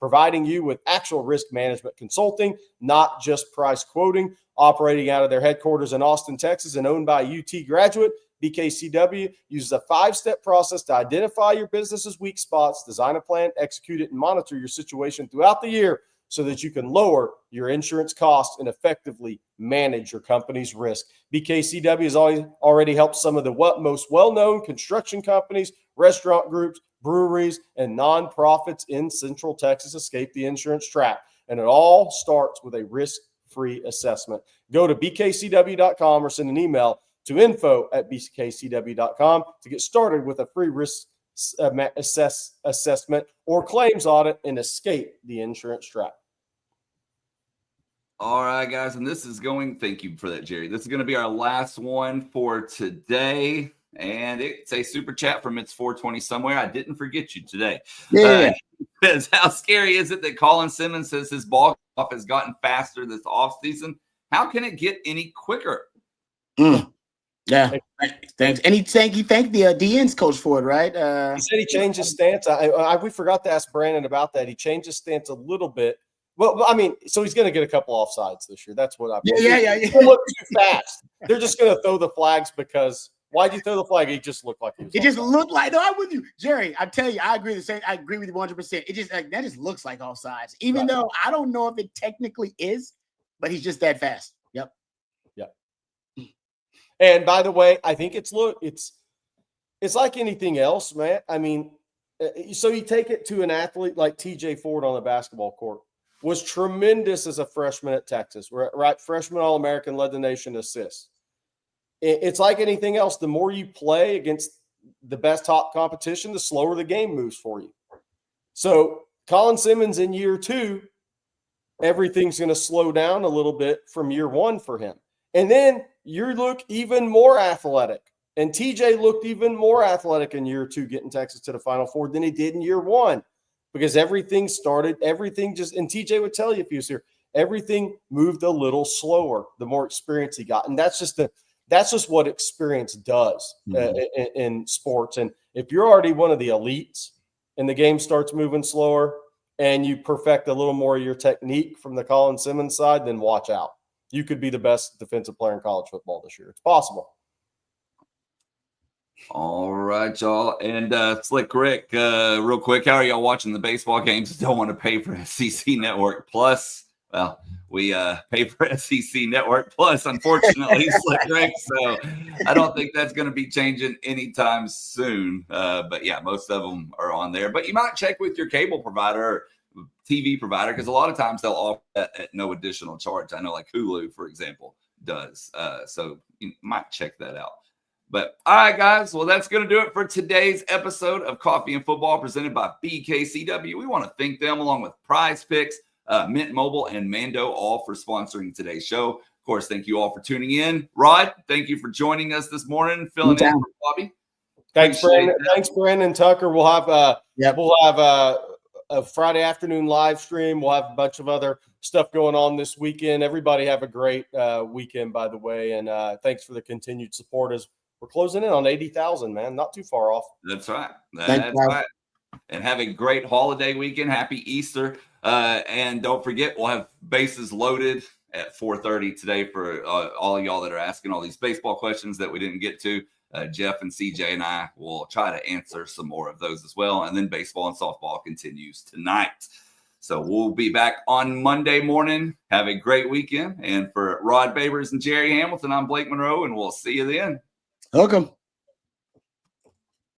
providing you with actual risk management consulting, not just price quoting. Operating out of their headquarters in Austin, Texas, and owned by a UT graduate, BKCW uses a 5-step process to identify your business's weak spots, design a plan, execute it, and monitor your situation throughout the year so that you can lower your insurance costs and effectively manage your company's risk. BKCW has already helped some of the most well-known construction companies, restaurant groups, breweries, and nonprofits in Central Texas escape the insurance trap. And it all starts with a risk-free assessment. Go to bkcw.com or send an email to info@bkcw.com to get started with a free risk assessment or claims audit and escape the insurance trap. All right, guys, and thank you for that, Jerry. This is going to be our last one for today, and it's a super chat from It's 420 somewhere. I didn't forget you today. Yeah. Says, how scary is it that Colin Simmons says his ball off has gotten faster this offseason? How can it get any quicker? Yeah. Thanks. And he thanked the DN's coach for it, right? He said he changed his stance. We forgot to ask Brandon about that. He changed his stance a little bit. Well, I mean, so he's going to get a couple offsides this year. That's what I. Yeah. He look too fast. They're just going to throw the flags because why'd you throw the flag? He just looked like he was. It just looked like. No, I'm with you, Jerry. I tell you, I agree with you 100%. It just that just looks like offsides, even though I don't know if it technically is, but he's just that fast. Yep. And by the way, I think it's like anything else, man. I mean, so you take it to an athlete like TJ Ford on the basketball court, was tremendous as a freshman at Texas, right? Freshman All-American, led the nation in assists. It's like anything else. The more you play against the best top competition, the slower the game moves for you. So Colin Simmons in year 2, everything's going to slow down a little bit from year 1 for him. And then you look even more athletic. And TJ looked even more athletic in year 2, getting Texas to the Final Four than he did in year 1. Because and TJ would tell you if he was here, everything moved a little slower the more experience he got. And that's just what experience does in sports. And if you're already one of the elites and the game starts moving slower and you perfect a little more of your technique from the Colin Simmons side, then watch out. You could be the best defensive player in college football this year. It's possible. All right, y'all. And Slick Rick, real quick, how are y'all watching the baseball games? Don't want to pay for SEC Network Plus. Well, we pay for SEC Network Plus, unfortunately, Slick Rick. So I don't think that's going to be changing anytime soon. But yeah, most of them are on there. But you might check with your cable provider or TV provider, because a lot of times they'll offer that at no additional charge. I know like Hulu, for example, does. So you might check that out. But all right, guys, well, that's going to do it for today's episode of Coffee and Football presented by BKCW. We want to thank them along with Prize Picks, Mint Mobile, and Mando, all for sponsoring today's show. Of course, thank you all for tuning in. Rod, thank you for joining us this morning, filling in for Bobby. Thanks, Brandon. Thanks, Brandon Tucker. We'll have a Friday afternoon live stream. We'll have a bunch of other stuff going on this weekend. Everybody have a great weekend, by the way, and thanks for the continued support as we're closing in on 80,000, man. Not too far off. That's right. That's right. And have a great holiday weekend. Happy Easter. And don't forget, we'll have bases loaded at 4:30 today for all of y'all that are asking all these baseball questions that we didn't get to. Jeff and CJ and I will try to answer some more of those as well. And then baseball and softball continues tonight. So we'll be back on Monday morning. Have a great weekend. And for Rod Babers and Jerry Hamilton, I'm Blake Monroe, and we'll see you then. Welcome.